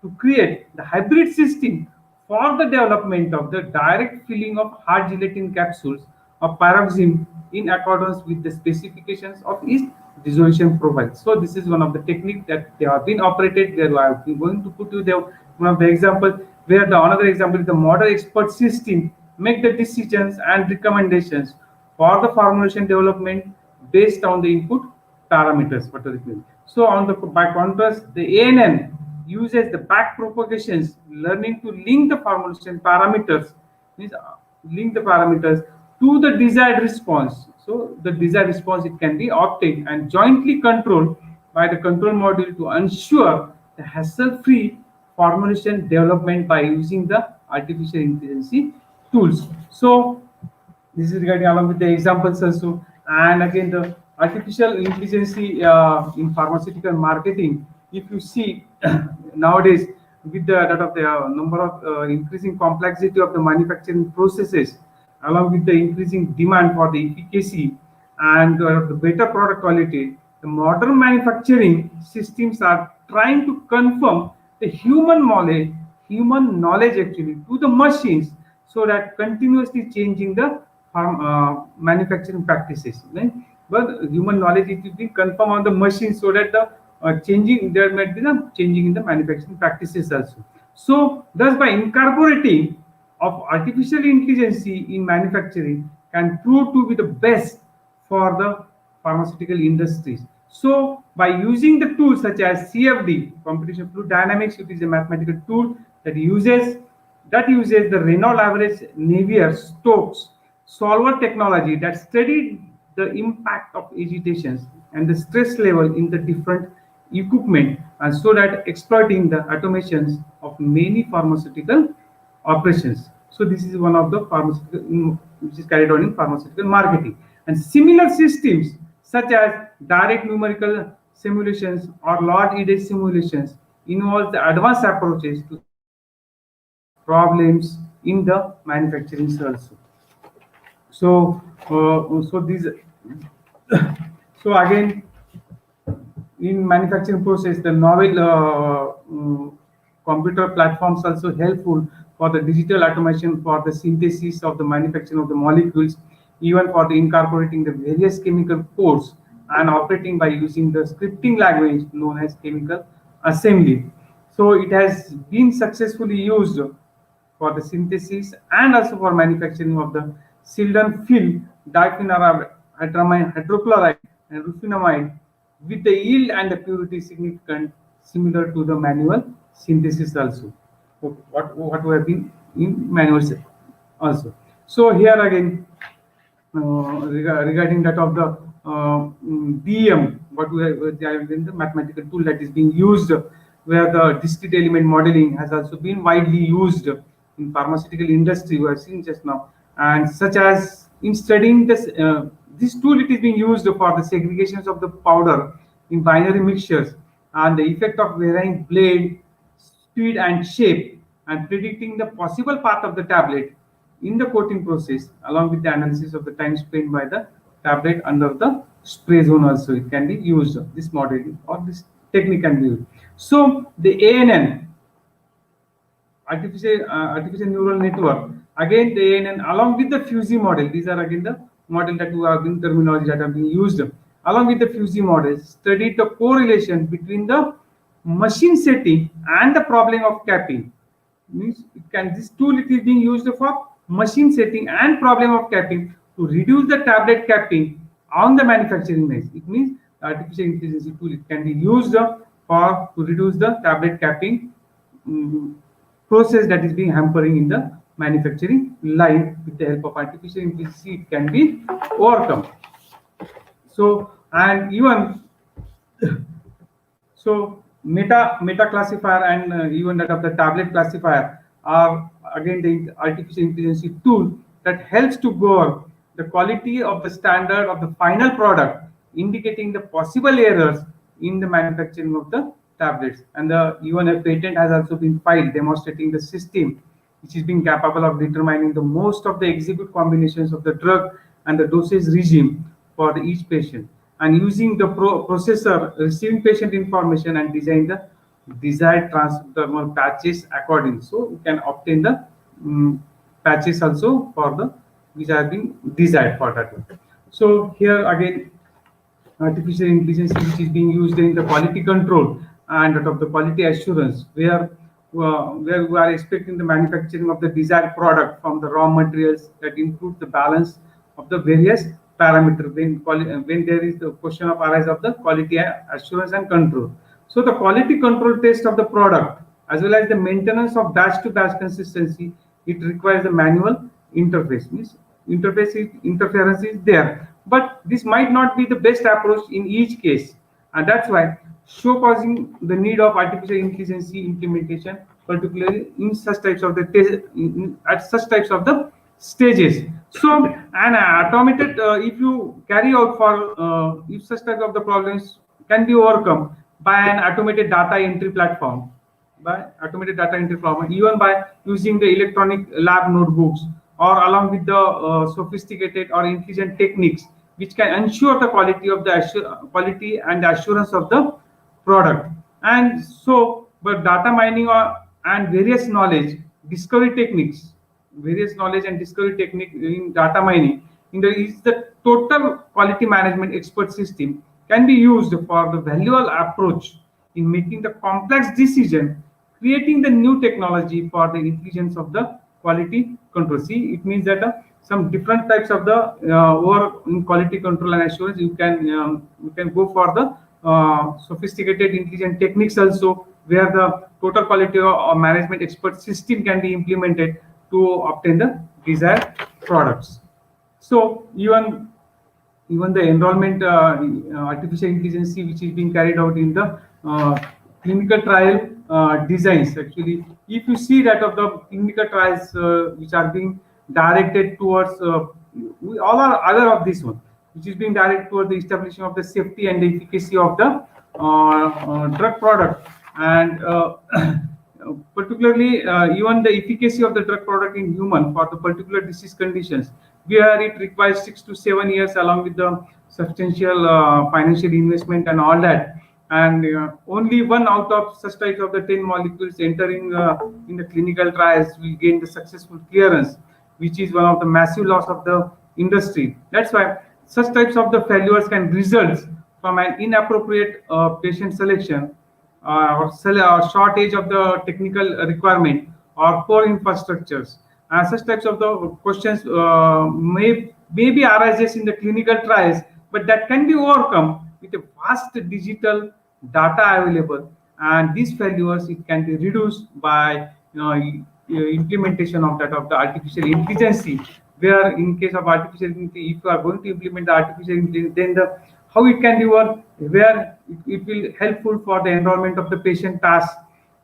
to create the hybrid system for the development of the direct filling of hard gelatin capsules of pyroxene in accordance with the specifications of its dissolution profile. So this is one of the techniques that they have been operated. Where I am going to put you the one of the examples, where the another example is the model expert system make the decisions and recommendations for the formulation development based on the input parameters. What does it mean? So on the by contrast, the ANN uses the back propagations learning to link the formulation parameters, means link the parameters to the desired response. So the desired response, it can be obtained and jointly controlled by the control module to ensure the hassle-free formulation development by using the artificial intelligence tools. So this is regarding along with the examples also. And again, the artificial intelligence in pharmaceutical marketing, if you see nowadays with the that of the number of increasing complexity of the manufacturing processes, along with the increasing demand for the efficacy and the better product quality, the modern manufacturing systems are trying to confirm the human knowledge actually to the machines, so that continuously changing the manufacturing practices, right? But human knowledge it will be confirmed on the machine, so that the changing there might be the changing in the manufacturing practices also. So thus by incorporating of artificial intelligence in manufacturing can prove to be the best for the pharmaceutical industries. So by using the tools such as CFD, computation fluid dynamics, it is a mathematical tool that uses the Reynolds average Navier-Stokes solver technology that studied the impact of agitations and the stress level in the different equipment, and so that exploiting the automations of many pharmaceutical operations. So this is one of the pharmaceutical which is carried on in pharmaceutical marketing. And similar systems such as direct numerical simulations or large EDA simulations involve the advanced approaches to solve problems in the manufacturing also. So these so again, in manufacturing process, the novel computer platforms also helpful for the digital automation for the synthesis of the manufacturing of the molecules, even for the incorporating the various chemical codes and operating by using the scripting language known as chemical assembly. So it has been successfully used for the synthesis and also for manufacturing of the sildenafil, diphenhydramine hydrochloride, and rufinamide, with the yield and the purity significant similar to the manual synthesis also. What we have been in manual also. So here again, regarding that of the DEM, what we have in the mathematical tool that is being used, where the discrete element modeling has also been widely used in pharmaceutical industry. We have seen just now, and such as in studying this tool, it is being used for the segregations of the powder in binary mixtures and the effect of varying blade speed and shape, and predicting the possible path of the tablet in the coating process, along with the analysis of the time spent by the tablet under the spray zone also. It can be used, this modeling or this technique can be used. So the ANN, artificial neural network, again the ANN along with the fuzzy model, these are again the model that we have been terminology that have been used, along with the fuzzy model, studied the correlation between the machine setting and the problem of capping. Means it can, this tool it is being used for machine setting and problem of capping to reduce the tablet capping on the manufacturing mess. It means artificial intelligence tool, it can be used for to reduce the tablet capping process that is being hampering in the manufacturing line. With the help of artificial intelligence, it can be overcome. So, and even so meta classifier and even that of the tablet classifier are again the artificial intelligence tool that helps to gauge the quality of the standard of the final product, indicating the possible errors in the manufacturing of the tablets. And the even a patent has also been filed demonstrating the system which is being capable of determining the most of the execute combinations of the drug and the dosage regime for each patient, and using the processor receiving patient information and design the desired transdermal patches accordingly. So you can obtain the patches also for the which have been desired for that. So here again, artificial intelligence which is being used in the quality control and that of the quality assurance, where we are expecting the manufacturing of the desired product from the raw materials that include the balance of the various parameters when there is the question of arise of the quality assurance and control. So the quality control test of the product as well as the maintenance of batch to batch consistency, it requires a manual interface. Means interference is there, but this might not be the best approach in each case, and that's why show causing the need of artificial intelligence implementation, particularly in such types of the at such types of the stages. So an automated if you carry out for if such type of the problems can be overcome by an automated data entry platform, even by using the electronic lab notebooks or along with the sophisticated or intelligent techniques which can ensure the quality of the quality and the assurance of the product. And so but data mining and various knowledge discovery techniques various knowledge and discovery technique in data mining is the total quality management expert system can be used for the valuable approach in making the complex decision, creating the new technology for the intelligence of the quality control. See, it means that some different types of the work in quality control and assurance. You can go for the sophisticated intelligent techniques also, where the total quality or management expert system can be implemented to obtain the desired products. So even the enrollment artificial intelligence which is being carried out in the clinical trial designs. Actually, if you see that of the clinical trials which are being directed towards we all are aware of this one, which is being directed towards the establishing of the safety and the efficacy of the drug product, and particularly even the efficacy of the drug product in human for the particular disease conditions, where it requires 6 to 7 years along with the substantial financial investment and all that. And only one out of such types of the 10 molecules entering in the clinical trials will gain the successful clearance, which is one of the massive loss of the industry. That's why such types of the failures can result from an inappropriate patient selection, or shortage of the technical requirement, or poor infrastructures. And such types of the questions maybe arises in the clinical trials, but that can be overcome with a vast digital data available. And these failures, it can be reduced by implementation of that of the artificial intelligence, where in case of artificial intelligence, if you are going to implement the artificial intelligence, then the how it can be work, where it will helpful for the enrollment of the patient task,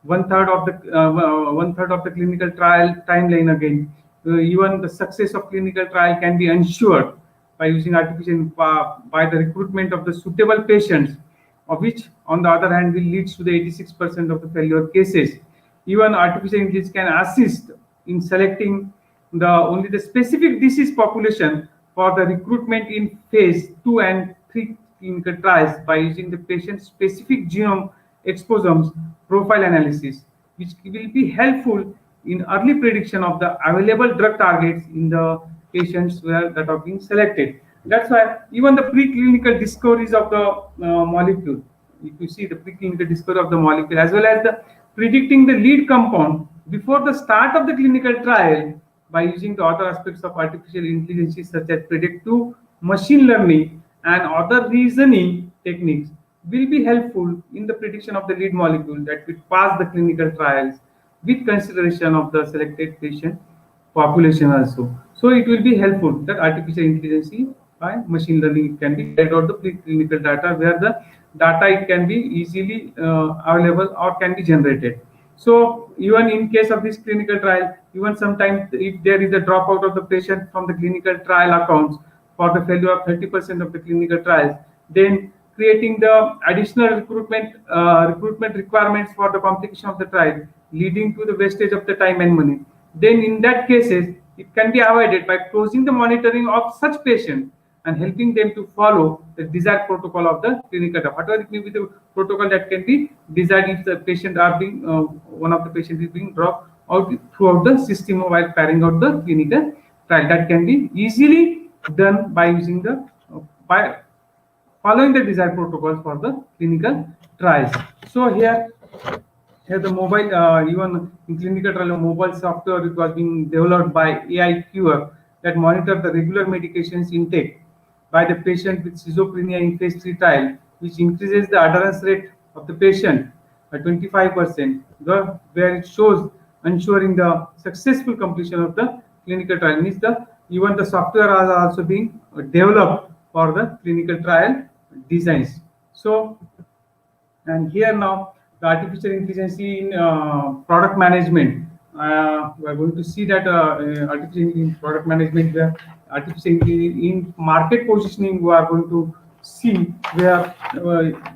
one third of the clinical trial timeline again. Even the success of clinical trial can be ensured by using artificial by the recruitment of the suitable patients, of which on the other hand will lead to the 86% of the failure cases. Even artificial intelligence can assist in selecting the only the specific disease population for the recruitment in phase 2 and 3 clinical trials by using the patient specific genome exposomes profile analysis, which will be helpful in early prediction of the available drug targets in the patients where that are being selected. That's why even the preclinical discoveries of the molecule, if you see the preclinical discovery of the molecule, as well as the predicting the lead compound before the start of the clinical trial by using the other aspects of artificial intelligence such as predictive machine learning and other reasoning techniques, will be helpful in the prediction of the lead molecule that will pass the clinical trials with consideration of the selected patient population also. So it will be helpful that artificial intelligence by machine learning can be carried out the preclinical data, where the data it can be easily available or can be generated. So even in case of this clinical trial, even sometimes if there is a dropout of the patient from the clinical trial accounts for the failure of 30% of the clinical trials, then creating the additional recruitment requirements for the completion of the trial, leading to the wastage of the time and money. Then in that cases, it can be avoided by closing the monitoring of such patients and helping them to follow the desired protocol of the clinical trial. Whatever it may be the protocol that can be desired if the patient are being one of the patients is being dropped out throughout the system while carrying out the clinical trial. That can be easily done by using the by following the desired protocols for the clinical trials. So here the mobile, even in clinical trial, mobile software it was being developed by AIQR that monitor the regular medications intake by the patient with schizophrenia in phase 3 trial, which increases the adherence rate of the patient by 25%, where it shows ensuring the successful completion of the clinical trial. Means the even the software are also being developed for the clinical trial designs. So, and here now the artificial intelligence in product management. We are going to see that artificial intelligence in product management, where artificial intelligence in market positioning, we are going to see where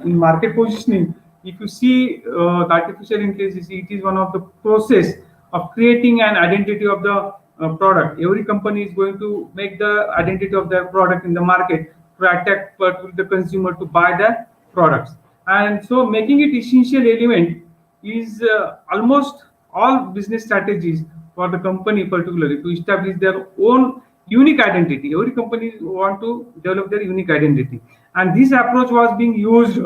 in market positioning, if you see the artificial intelligence, it is one of the process of creating an identity of the product. Every company is going to make the identity of their product in the market to attract the consumer to buy the products. And so making it essential element is almost all business strategies for the company particularly to establish their own unique identity. Every company want to develop their unique identity, and this approach was being used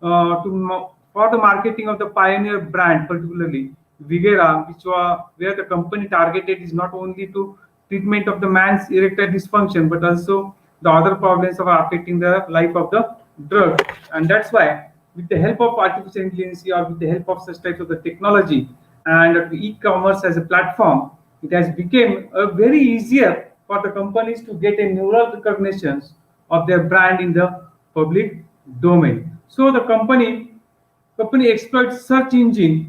for the marketing of the pioneer brand, particularly Vigera, which was where the company targeted is not only to treatment of the man's erectile dysfunction, but also the other problems of affecting the life of the drug. And that's why, with the help of artificial intelligence or with the help of such types of the technology and e-commerce as a platform, it has become very easier for the companies to get a neural recognitions of their brand in the public domain. So the company exploits search engine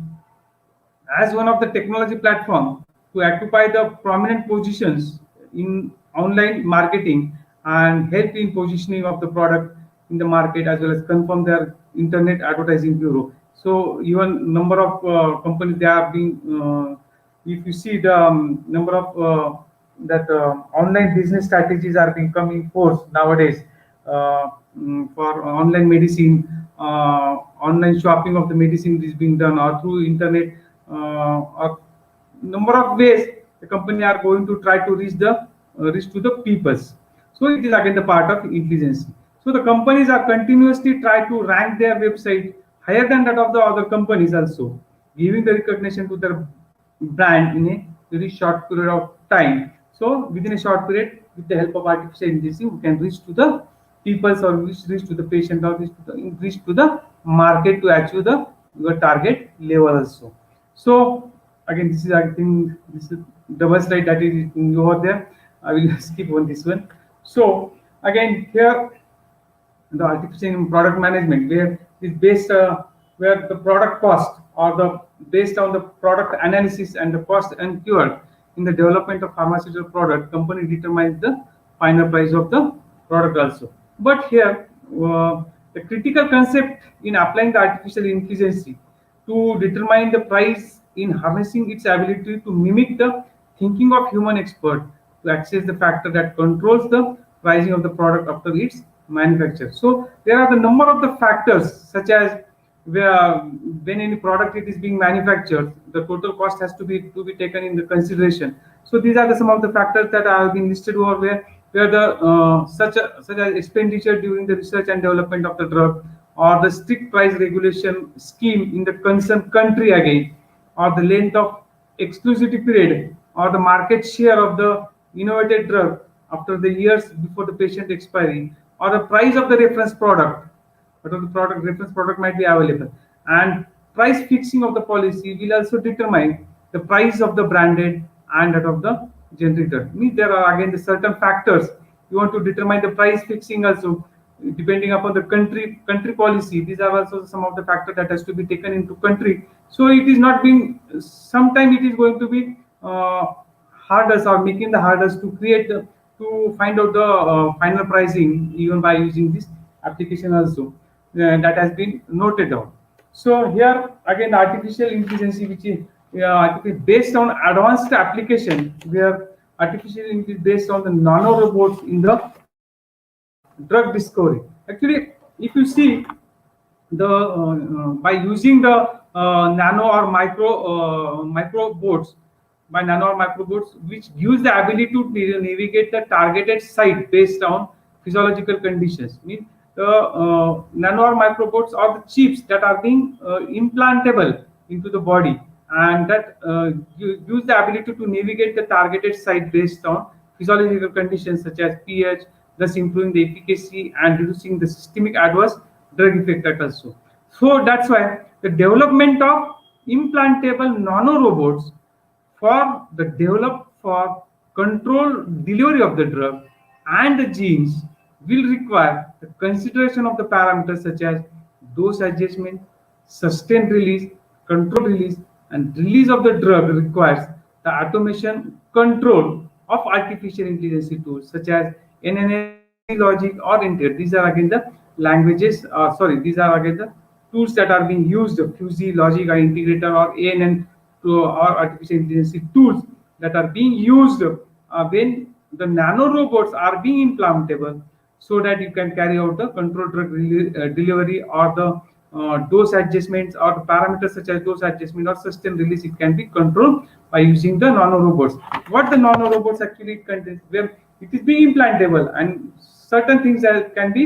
as one of the technology platform to occupy the prominent positions in online marketing and help in positioning of the product in the market, as well as confirm their internet advertising bureau. So even number of companies they have been if you see the number of that online business strategies are becoming force nowadays for online medicine, online shopping of the medicine is being done or through internet, or number of ways the company are going to try to reach to the peoples. So it is again the part of intelligence. So the companies are continuously try to rank their website higher than that of the other companies, also giving the recognition to their brand in a very short period of time. So within a short period, with the help of artificial intelligence, we can reach to the people or reach to the patient or reach to the market to achieve the your target level also. So again, this is I think this is double slide that is over there. I will skip on this one. So again here the artificial product management where is based where the product cost or the based on the product analysis and the cost incurred in the development of pharmaceutical product, company determines the final price of the product also. But here the critical concept in applying the artificial intelligence to determine the price in harnessing its ability to mimic the thinking of human expert to access the factor that controls the pricing of the product after its manufacture. So there are the number of the factors such as where when any product it is being manufactured, the total cost has to be taken in the consideration. So these are the some of the factors that have been listed over where the such as expenditure during the research and development of the drug, or the strict price regulation scheme in the concerned country again, or the length of exclusivity period, or the market share of the innovated drug after the years before the patient expiry, or the price of the reference product, but of the product reference product might be available, and price fixing of the policy will also determine the price of the branded and that of the generic drug. Means there are again the certain factors you want to determine the price fixing also depending upon the country policy. These are also some of the factors that has to be taken into country. So it is not being sometime it is going to be hardest or making the hardest to create to find out the final pricing even by using this application also that has been noted down. So here again artificial intelligence which is based on advanced application where artificial intelligence based on the nano robots in the drug discovery. Actually, if you see the by using the nano or micro boards, by nano or micro boards, which gives the ability to navigate the targeted site based on physiological conditions. Mean the nano or micro boards are the chips that are being implantable into the body, and that gives the ability to navigate the targeted site based on physiological conditions such as pH, thus improving the efficacy and reducing the systemic adverse drug effect that also. So that's why the development of implantable nano robots for the developed for controlled delivery of the drug and the genes will require the consideration of the parameters such as dose adjustment, sustained release, controlled release, and release of the drug requires the automation control of artificial intelligence tools such as NNA logic or inter. These are again the languages, these are again the tools that are being used, Fuzzy, logic, or integrator, or ANN or artificial intelligence tools that are being used when the nano robots are being implantable, so that you can carry out the controlled drug delivery or the dose adjustments or the parameters such as dose adjustment or sustained release. It can be controlled by using the nanorobots. What the nanorobots actually contains, where it is being implantable and certain things that can be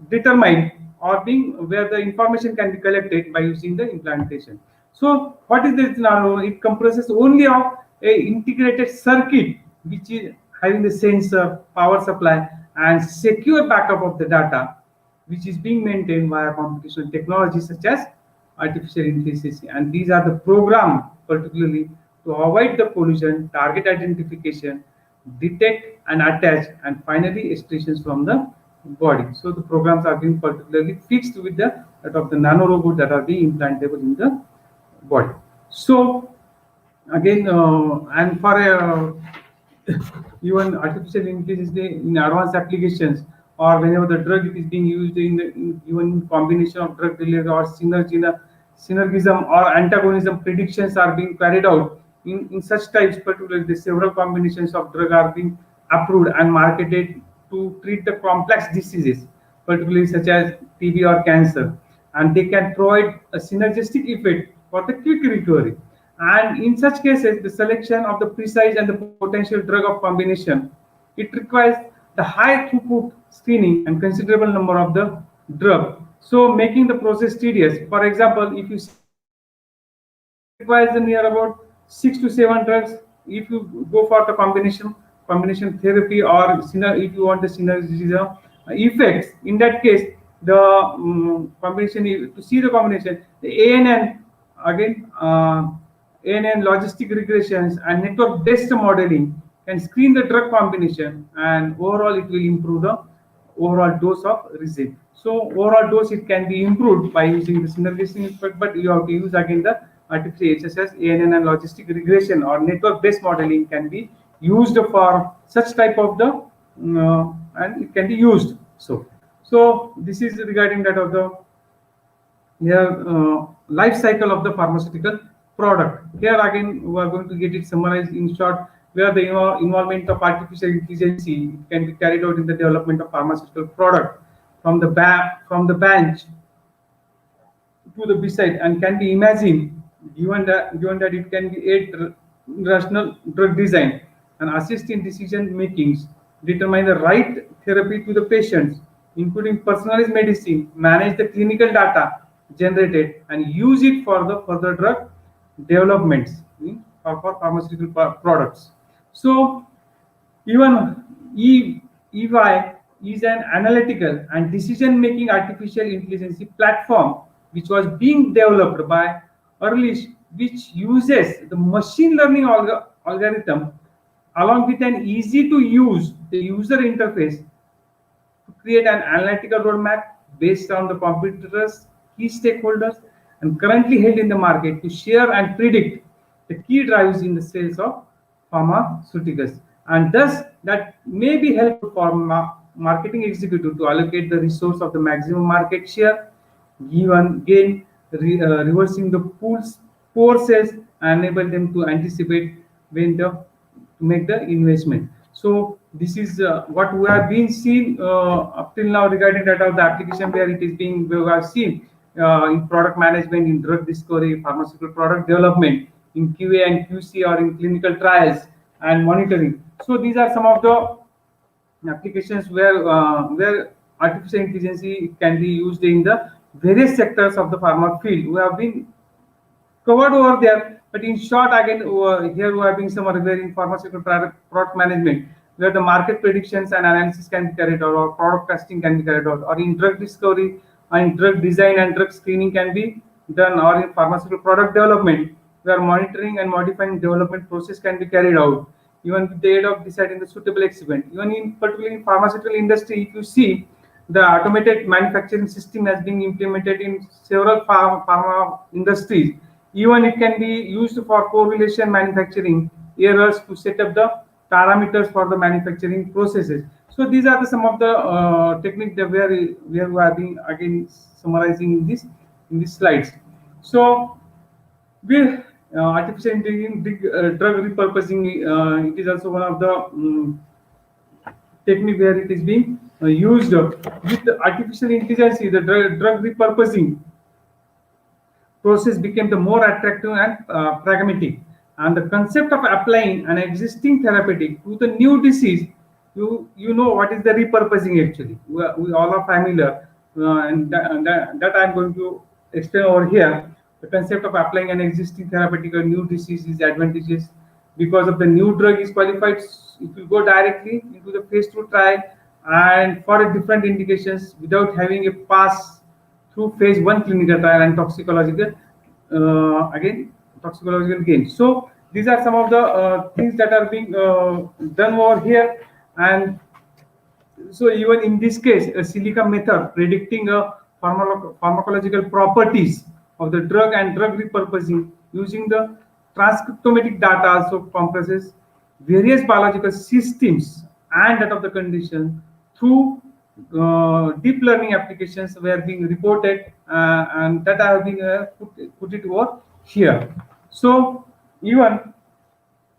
determined or being where the information can be collected by using the implantation. So what is this nano? It comprises only of a integrated circuit which is having the sensor, power supply, and secure backup of the data, which is being maintained via computational technology such as artificial intelligence. And these are the program particularly to avoid the collision, target identification, detect and attach, and finally extractions from the body. So the programs are being particularly fixed with the that of the nanorobot that are being implantable in the body. So again, and for even artificial intelligence in advanced applications, or whenever the drug it is being used even combination of drug delivery or synergism or antagonism predictions are being carried out in such types. Particularly the several combinations of drug are being approved and marketed to treat the complex diseases, particularly such as TB or cancer, and they can provide a synergistic effect for the quick recovery. And in such cases, the selection of the precise and the potential drug of combination, it requires the high throughput screening and considerable number of the drug, so making the process tedious. For example, if you see requires near about 6 to 7 drugs if you go for the combination therapy, or if you want the synergism effects. In that case, the combination, to see the combination, the ANN again, ANN logistic regressions and network based modeling can screen the drug combination, and overall it will improve the overall dose of result. So overall dose it can be improved by using the synergistic effect, but you have to use again the artificial HSS, ANN and logistic regression or network based modeling can be used for such type of the and it can be used. So this is regarding that of the life cycle of the pharmaceutical product. Here again we are going to get it summarized in short, where the involvement of artificial intelligence can be carried out in the development of pharmaceutical product from the bench to the beside, and can be imagined given that it can be aid rational drug design and assist in decision makings, determine the right therapy to the patients, including personalized medicine, manage the clinical data generated and use it for the further drug developments for pharmaceutical products. So even EY is an analytical and decision-making artificial intelligence platform which was being developed by Earlish, which uses the machine learning algorithm along with an easy-to-use the user interface to create an analytical roadmap based on the competitors, key stakeholders, and currently held in the market to share and predict the key drivers in the sales of pharmaceuticals. And thus, that may be helpful for marketing executive to allocate the resource of the maximum market share, reversing the poor sales, and enable them to anticipate when to make the investment. So this is what we have been seen up till now regarding that of the application where it is being we have seen in product management, in drug discovery, pharmaceutical product development, in QA and QC, or in clinical trials and monitoring. So these are some of the applications where artificial intelligence can be used in the various sectors of the pharma field. We have been covered over there, but in short again here we have been summary where in pharmaceutical product management, where the market predictions and analysis can be carried out, or product testing can be carried out, or in drug discovery and drug design and drug screening can be done, or in pharmaceutical product development where monitoring and modifying development process can be carried out, even with the aid of deciding the suitable exhibit. Even in particularly in pharmaceutical industry, if you see, the automated manufacturing system has been implemented in several pharma industries. Even it can be used for correlation manufacturing errors to set up the parameters for the manufacturing processes. So these are some of the techniques that where we have been again summarizing in these slides. So with artificial intelligence, drug repurposing, it is also one of the technique where it is being used with artificial intelligence. The drug repurposing process became the more attractive and pragmatic, And the concept of applying an existing therapeutic to the new disease, you know what is the repurposing actually. We all are familiar, and that I'm going to explain over here. The concept of applying an existing therapeutic or new disease is advantageous because of the new drug is qualified. It will go directly into the phase 2 trial and for a different indications without having a pass through phase 1 clinical trial and toxicological again toxicological gain. So these are some of the things that are being done over here. And so even in this case, a silica method predicting a pharmacological properties of the drug and drug repurposing using the transcriptomic data also compresses various biological systems and that of the condition through deep learning applications were being reported, and that I have been put it over here. So even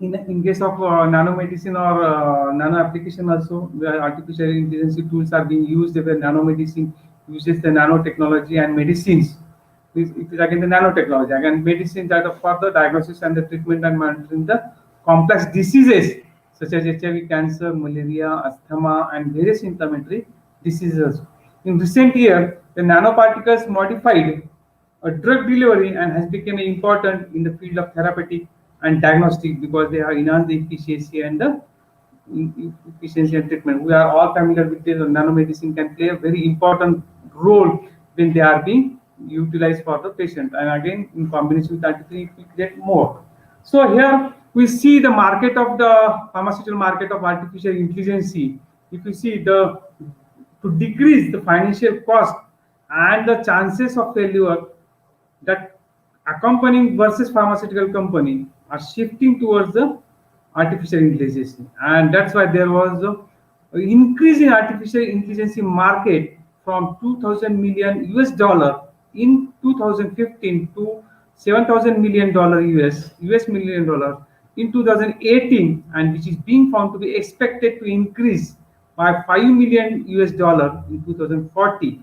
in case of nanomedicine or nano application also, the artificial intelligence tools are being used where nanomedicine uses the nanotechnology and medicines. It is again the nanotechnology, again medicine that are for the diagnosis and the treatment and monitoring the complex diseases such as HIV, cancer, malaria, asthma, and various inflammatory diseases. In recent years, the nanoparticles modified a drug delivery and has become important in the field of therapeutic and diagnostic because they have enhanced the efficiency and the efficiency and treatment. We are all familiar with this. Nanomedicine can play a very important role when they are being utilized for the patient, and again in combination with artificial we get more. So here we see the market of the pharmaceutical market of artificial intelligence. If you see the to decrease the financial cost and the chances of failure that accompanying versus pharmaceutical company are shifting towards the artificial intelligence, and that's why there was a increase in artificial intelligence market from 2000 million US dollar in 2015 to 7,000 million dollar US million dollar in 2018, and which is being found to be expected to increase by 5 million US dollar in 2040.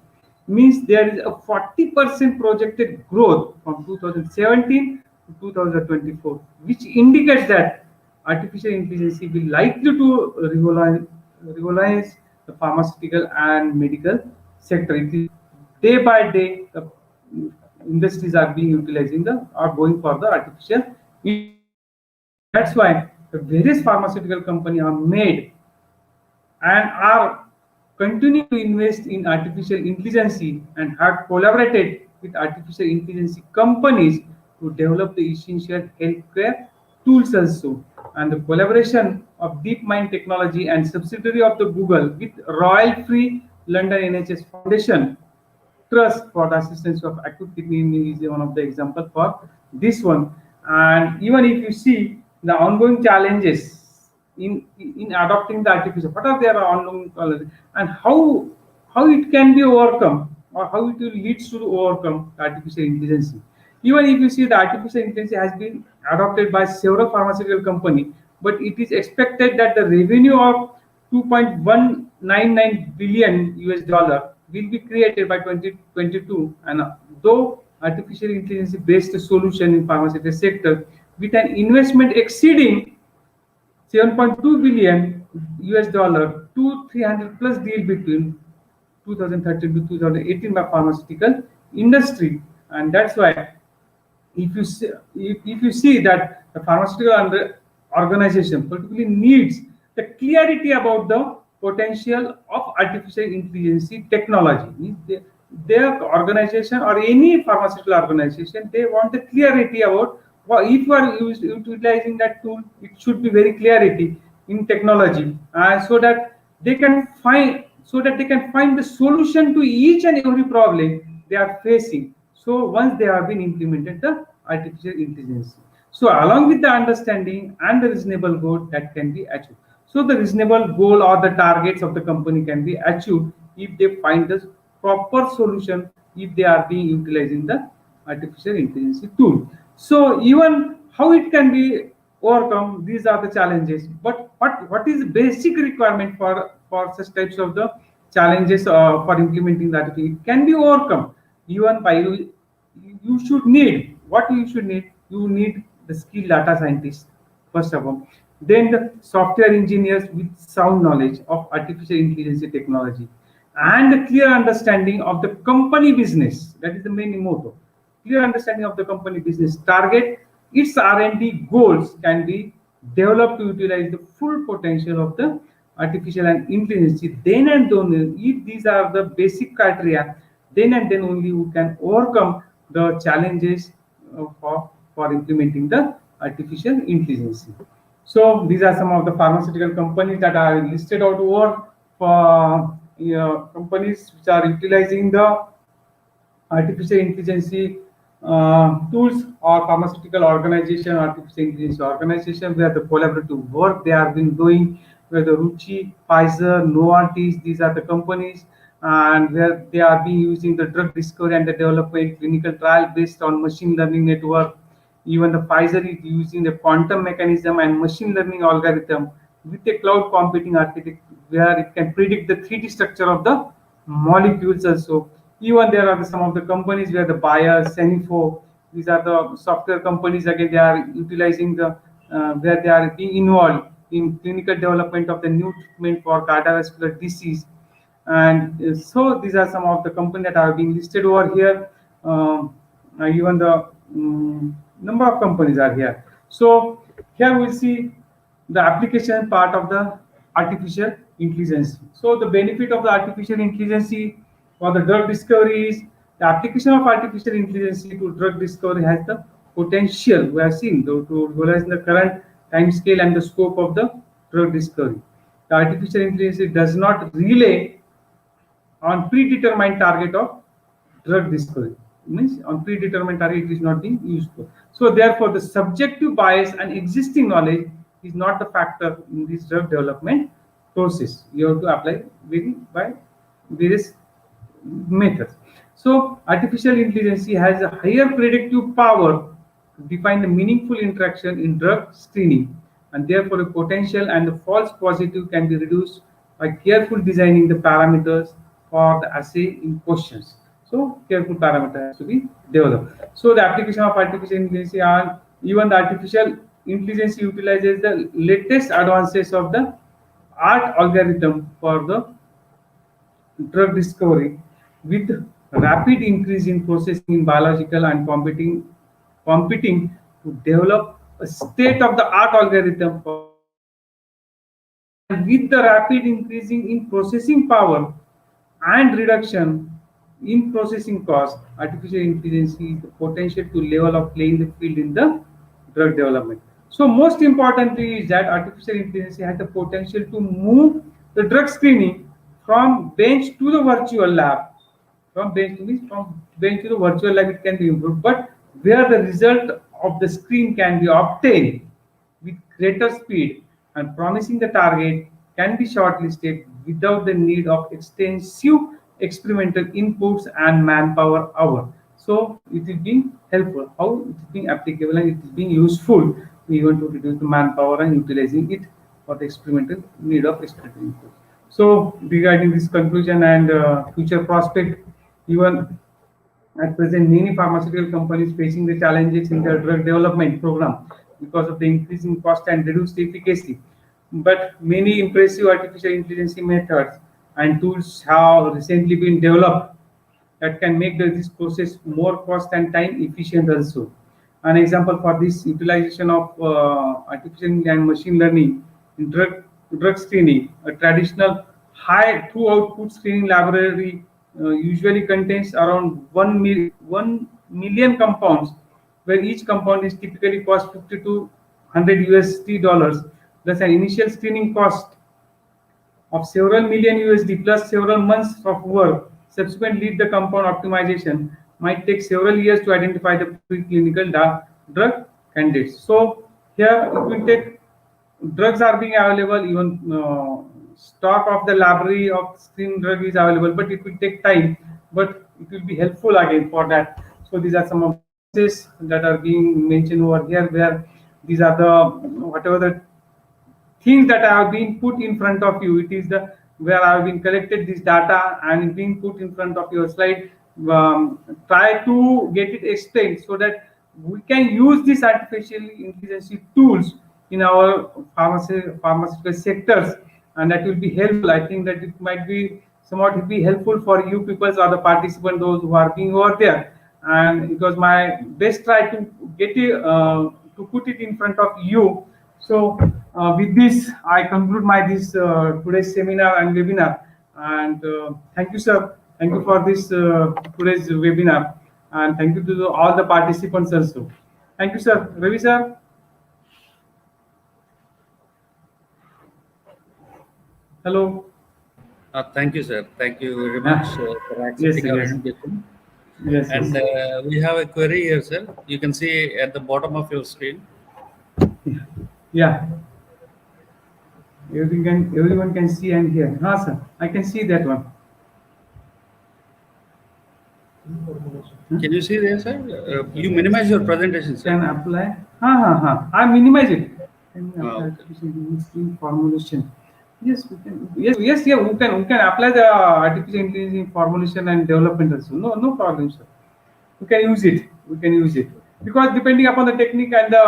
Means there is a 40% projected growth from 2017 to 2024, which indicates that artificial intelligence will likely to revolutionize the pharmaceutical and medical sector. It is day by day the industries are being utilizing the are going for the artificial intelligence, and that's why the various pharmaceutical companies are made and are continuing to invest in artificial intelligence and have collaborated with artificial intelligence companies to develop the essential healthcare tools also. And the collaboration of DeepMind Technology and subsidiary of the Google with Royal Free London NHS Foundation Trust for the assistance of acute kidney injury is one of the example for this one. And even if you see the ongoing challenges in adopting the artificial, what are their ongoing challenges and how it can be overcome or how it will leads to overcome artificial intelligence. Even if you see the artificial intelligence has been adopted by several pharmaceutical companies, but it is expected that the revenue of 2.199 billion US dollar will be created by 2022. And though artificial intelligence based solution in pharmaceutical sector with an investment exceeding 7.2 billion US dollar to 300 plus deal between 2013 to 2018 by pharmaceutical industry. And that's why if you see that the pharmaceutical organization particularly needs the clarity about the potential of artificial intelligence technology. Their organization or any pharmaceutical organization, they want the clarity about if you are utilizing that tool, it should be very clarity in technology, so that they can find the solution to each and every problem they are facing. So once they have been implemented the artificial intelligence, so along with the understanding and the reasonable goal that can be achieved. So the reasonable goal or the targets of the company can be achieved if they find the proper solution, if they are being utilizing the artificial intelligence tool. So even how it can be overcome, these are the challenges. But what is the basic requirement for such types of the challenges for implementing that? It can be overcome even by you should need what you should need. You need the skilled data scientists, first of all. Then the software engineers with sound knowledge of artificial intelligence technology and a clear understanding of the company business. That is the main motto. Clear understanding of the company business target, its R&D goals can be developed to utilize the full potential of the artificial and intelligence. Then and only, if these are the basic criteria, then and then only we can overcome the challenges for implementing the artificial intelligence. So these are some of the pharmaceutical companies that are listed out over for companies which are utilizing the artificial intelligence tools, or pharmaceutical organization, artificial intelligence organization, where the collaborative work they have been doing, where the Ruchi, Pfizer, Novartis, these are the companies, and where they are being using the drug discovery and the development clinical trial based on machine learning network. Even the Pfizer is using the quantum mechanism and machine learning algorithm with a cloud computing architect, where it can predict the 3D structure of the molecules also. Even there are some of the companies where the Bayer, Senifo, these are the software companies. Again, they are utilizing the where they are being involved in clinical development of the new treatment for cardiovascular disease. And so these are some of the companies that are being listed over here. Even the number of companies are here. So here we'll see the application part of the artificial intelligence. So the benefit of the artificial intelligence for the drug discovery is the application of artificial intelligence to drug discovery has the potential, we have seen, to realize the current time scale and the scope of the drug discovery. The artificial intelligence does not rely on predetermined target of drug discovery. Means on predetermined target it is not being useful. So therefore the subjective bias and existing knowledge is not the factor in this drug development process. You have to apply by various methods. So artificial intelligence has a higher predictive power to define the meaningful interaction in drug screening, and therefore the potential and the false positive can be reduced by careful designing the parameters for the assay in questions. So careful parameter has to be developed. So the application of artificial intelligence, and even the artificial intelligence utilizes the latest advances of the art algorithm for the drug discovery, with rapid increase in processing in biological and competing to develop a state of the art algorithm for and with the rapid increasing in processing power and reduction in processing cost, artificial intelligence is the potential to level of playing the field in the drug development. So most importantly is that artificial intelligence has the potential to move the drug screening from bench to the virtual lab. From bench to the virtual lab it can be improved, but where the result of the screen can be obtained with greater speed and promising the target can be shortlisted without the need of extensive experimental inputs and manpower hour. So it is being helpful. How it is being applicable and it is being useful. We want to reduce the manpower and utilizing it for the experimental need of experimental input. So regarding this conclusion and future prospect, even at present, many pharmaceutical companies facing the challenges in their drug development program because of the increasing cost and reduced efficacy. But many impressive artificial intelligence methods and tools have recently been developed that can make this process more cost and time efficient also. An example for this utilization of artificial and machine learning in drug screening, a traditional high through output screening laboratory usually contains around 1 million compounds, where each compound is typically cost 50 to 100 USD dollars. Thus, an initial screening cost of several million USD plus several months of work subsequent lead the compound optimization might take several years to identify the preclinical drug candidates. So here it will take, drugs are being available, even stock of the library of screen drug is available, but it will take time, but it will be helpful again for that. So these are some of the cases that are being mentioned over here, where these are the whatever the things that have been put in front of you. It is the where I have been collected this data and being put in front of your slide. Try to get it explained so that we can use these artificial intelligence tools in our pharmaceutical sectors, and that will be helpful. I think that it might be somewhat be helpful for you people or the participants, those who are being over there. And it was my best try to get it to put it in front of you. So with this, I conclude my this today's seminar and webinar. And thank you, sir. Thank you for this today's webinar, and thank you to all the participants also. Thank you, sir. Ravi, sir. Hello. Thank you, sir. Thank you very much for Yes, accepting sir, our yes. invitation. Yes, And yes. we have a query here, sir. You can see at the bottom of your screen. Yeah. Everyone can see and hear. Huh, sir. I can see that one. Can you see there, sir? You minimize your presentation, Can sir. apply. I minimize it. Can we apply Okay. artificial intelligence formulation? Yes, we can. Yes, yes, yeah. We can apply the artificial intelligence formulation and development also. No, no problem, sir. We can use it. We can use it because depending upon the technique and the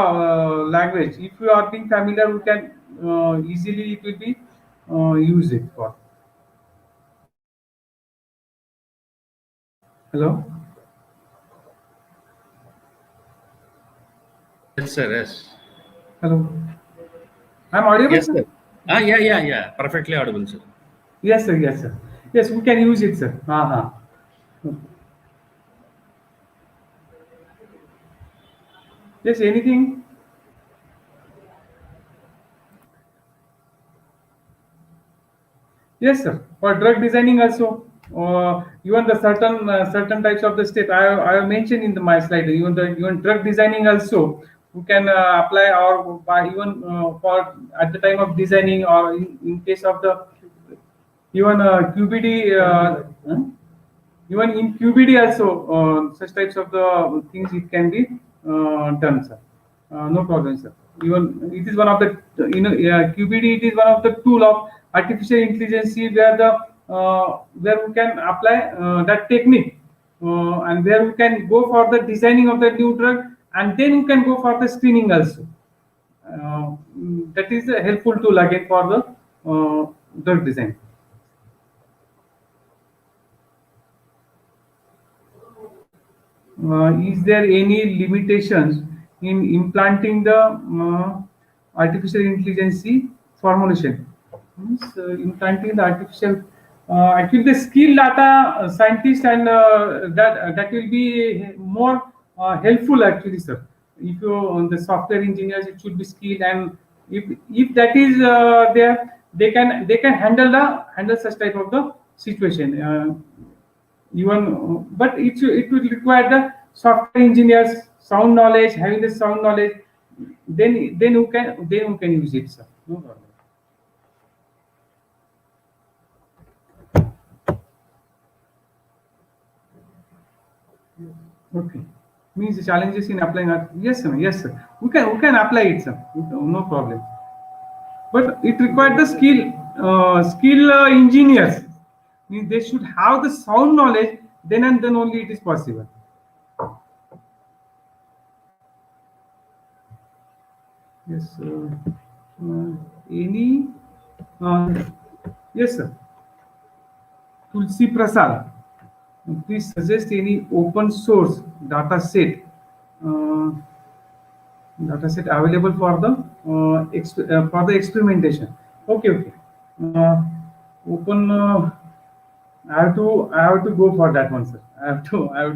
language, if you are being familiar, we can easily it will be use it for. Hello. Yes, sir. Yes. Hello. I'm audible, Yes, sir. sir. Yeah. Perfectly audible, sir. Yes, sir. Yes, sir. Yes, we can use it, sir. Yes, anything. Yes, sir. For drug designing also, even the certain types of the step I have mentioned in my slide. Even drug designing also, we can apply or by even for at the time of designing or in case of the even QBD. Even in QBD also, such types of the things it can be done, sir. No problem, sir. Even it is one of the QBD. It is one of the tool of artificial intelligence where the where we can apply that technique, and where we can go for the designing of the new drug, and then we can go for the screening also. That is a helpful tool again for the drug design. Is there any limitations in implanting the artificial intelligence formulation? Means, implanting the artificial, actually the skill data scientist, and that will be more helpful actually, sir. If you on the software engineers, it should be skilled, and if that is there, they can handle such type of the situation. Even but it will require the software engineers sound knowledge, having the sound knowledge, then you can use it, sir. No problem. Okay, means the challenges in applying yes, sir. Yes, sir. We can apply it, sir. No problem, but it required the skill engineers. Means they should have the sound knowledge, then and then only it is possible. Yes, any? Uh, yes, sir. Tulsi Prasad, please suggest any open source uh, data set available for the for the experimentation. Okay, okay. Uh, open. I have to go for that one, sir. I have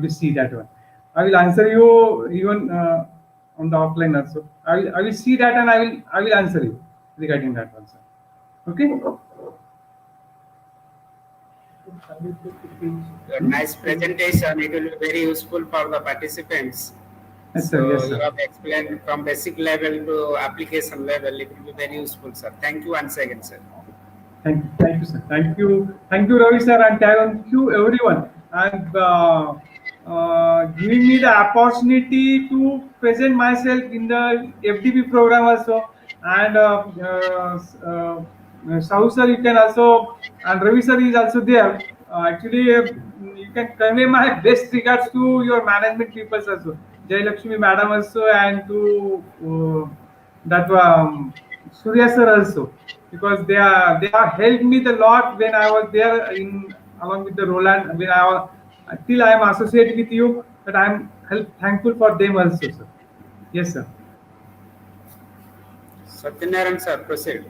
to see that one. I will answer you even on the offline also. I will see that, and I will answer you regarding that one, sir. Okay. Your nice presentation. It will be very useful for the participants. Yes, sir. So Yes, you sir. have explained from basic level to application level. It will be very useful, sir. Thank you once again, sir. Thank you, sir. Thank you, Ravi sir, and thank you everyone, and giving me the opportunity to present myself in the FDP program also. And Sahu sir, you can also, and Ravi sir is also there. Actually, you can convey my best regards to your management people also. Jay Lakshmi madam also, and to that Surya sir also, because they are helped me the lot when I was there in along with the Roland, when I was till I am associated with you, but I am thankful for them also, sir. Yes, sir. Satyanarayan sir, proceed.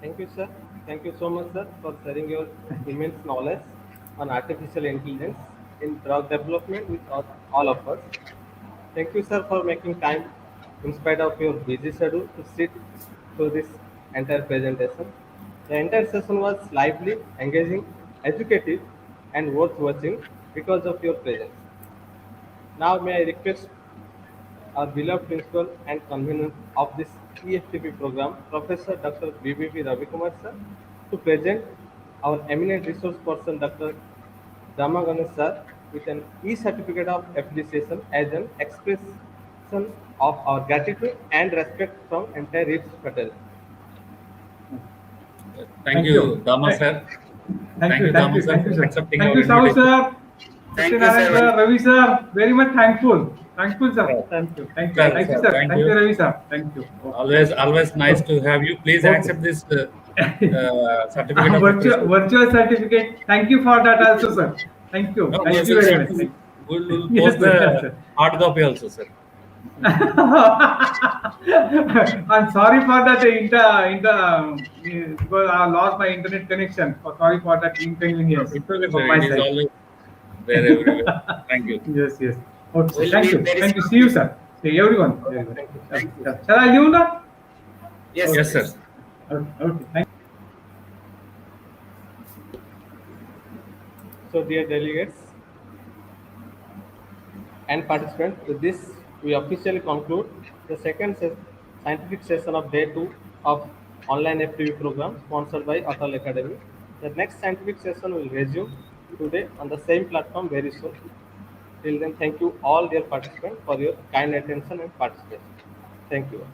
Thank you, sir. Thank you so much, sir, for sharing your immense knowledge on artificial intelligence in drug development with all of us. Thank you, sir, for making time in spite of your busy schedule to sit through this entire presentation. The entire session was lively, engaging, educative, and worth watching because of your presence. Now, may I request our beloved principal and convener of this EFTP program, Professor Dr. BBP Ravikumar sir, to present our eminent resource person, Dr. Ramaganesh sir, with an e-certificate of appreciation as an expression of our gratitude and respect from entire RIPS fraternity. Thank you, Dama Thank sir. thank you, Dama sir, thank you, for sir. accepting Thank our you, Sahu invitation. sir. Thank you, Satyanarayan sir. sir, Ravi sir, very much thankful. Thankful, sir. Sir, Thank you. Thank you. sir, Thank you, sir, sir. thank Thank you, you. Ravi sir. Thank you. Always nice to have you. Please Okay. accept this certificate of Virtual, appreciation. virtual certificate. Thank you for that also, sir. Thank you. No, Thank yes, you we'll very send much. you. We'll Yes, post sir. Yes, the sir. hard copy also, sir. I'm sorry for that because I lost my internet connection. Sorry for that No, inconvenience it's okay, from sir. my It is side. always there everywhere. Thank you. Yes, yes. Okay, sir. We'll Thank meet you. very Thank you. soon. See you, sir. See everyone. Everyone. Thank you, sir. Thank you. Shall I leave now? Yes, Yes, sir. sir. Okay. Okay. Thank So, dear delegates and participants, with this we officially conclude the second scientific session of day 2 of online FTV program sponsored by ATAL Academy. The next scientific session will resume today on the same platform very soon. Till then, thank you all dear participants for your kind attention and participation. Thank you.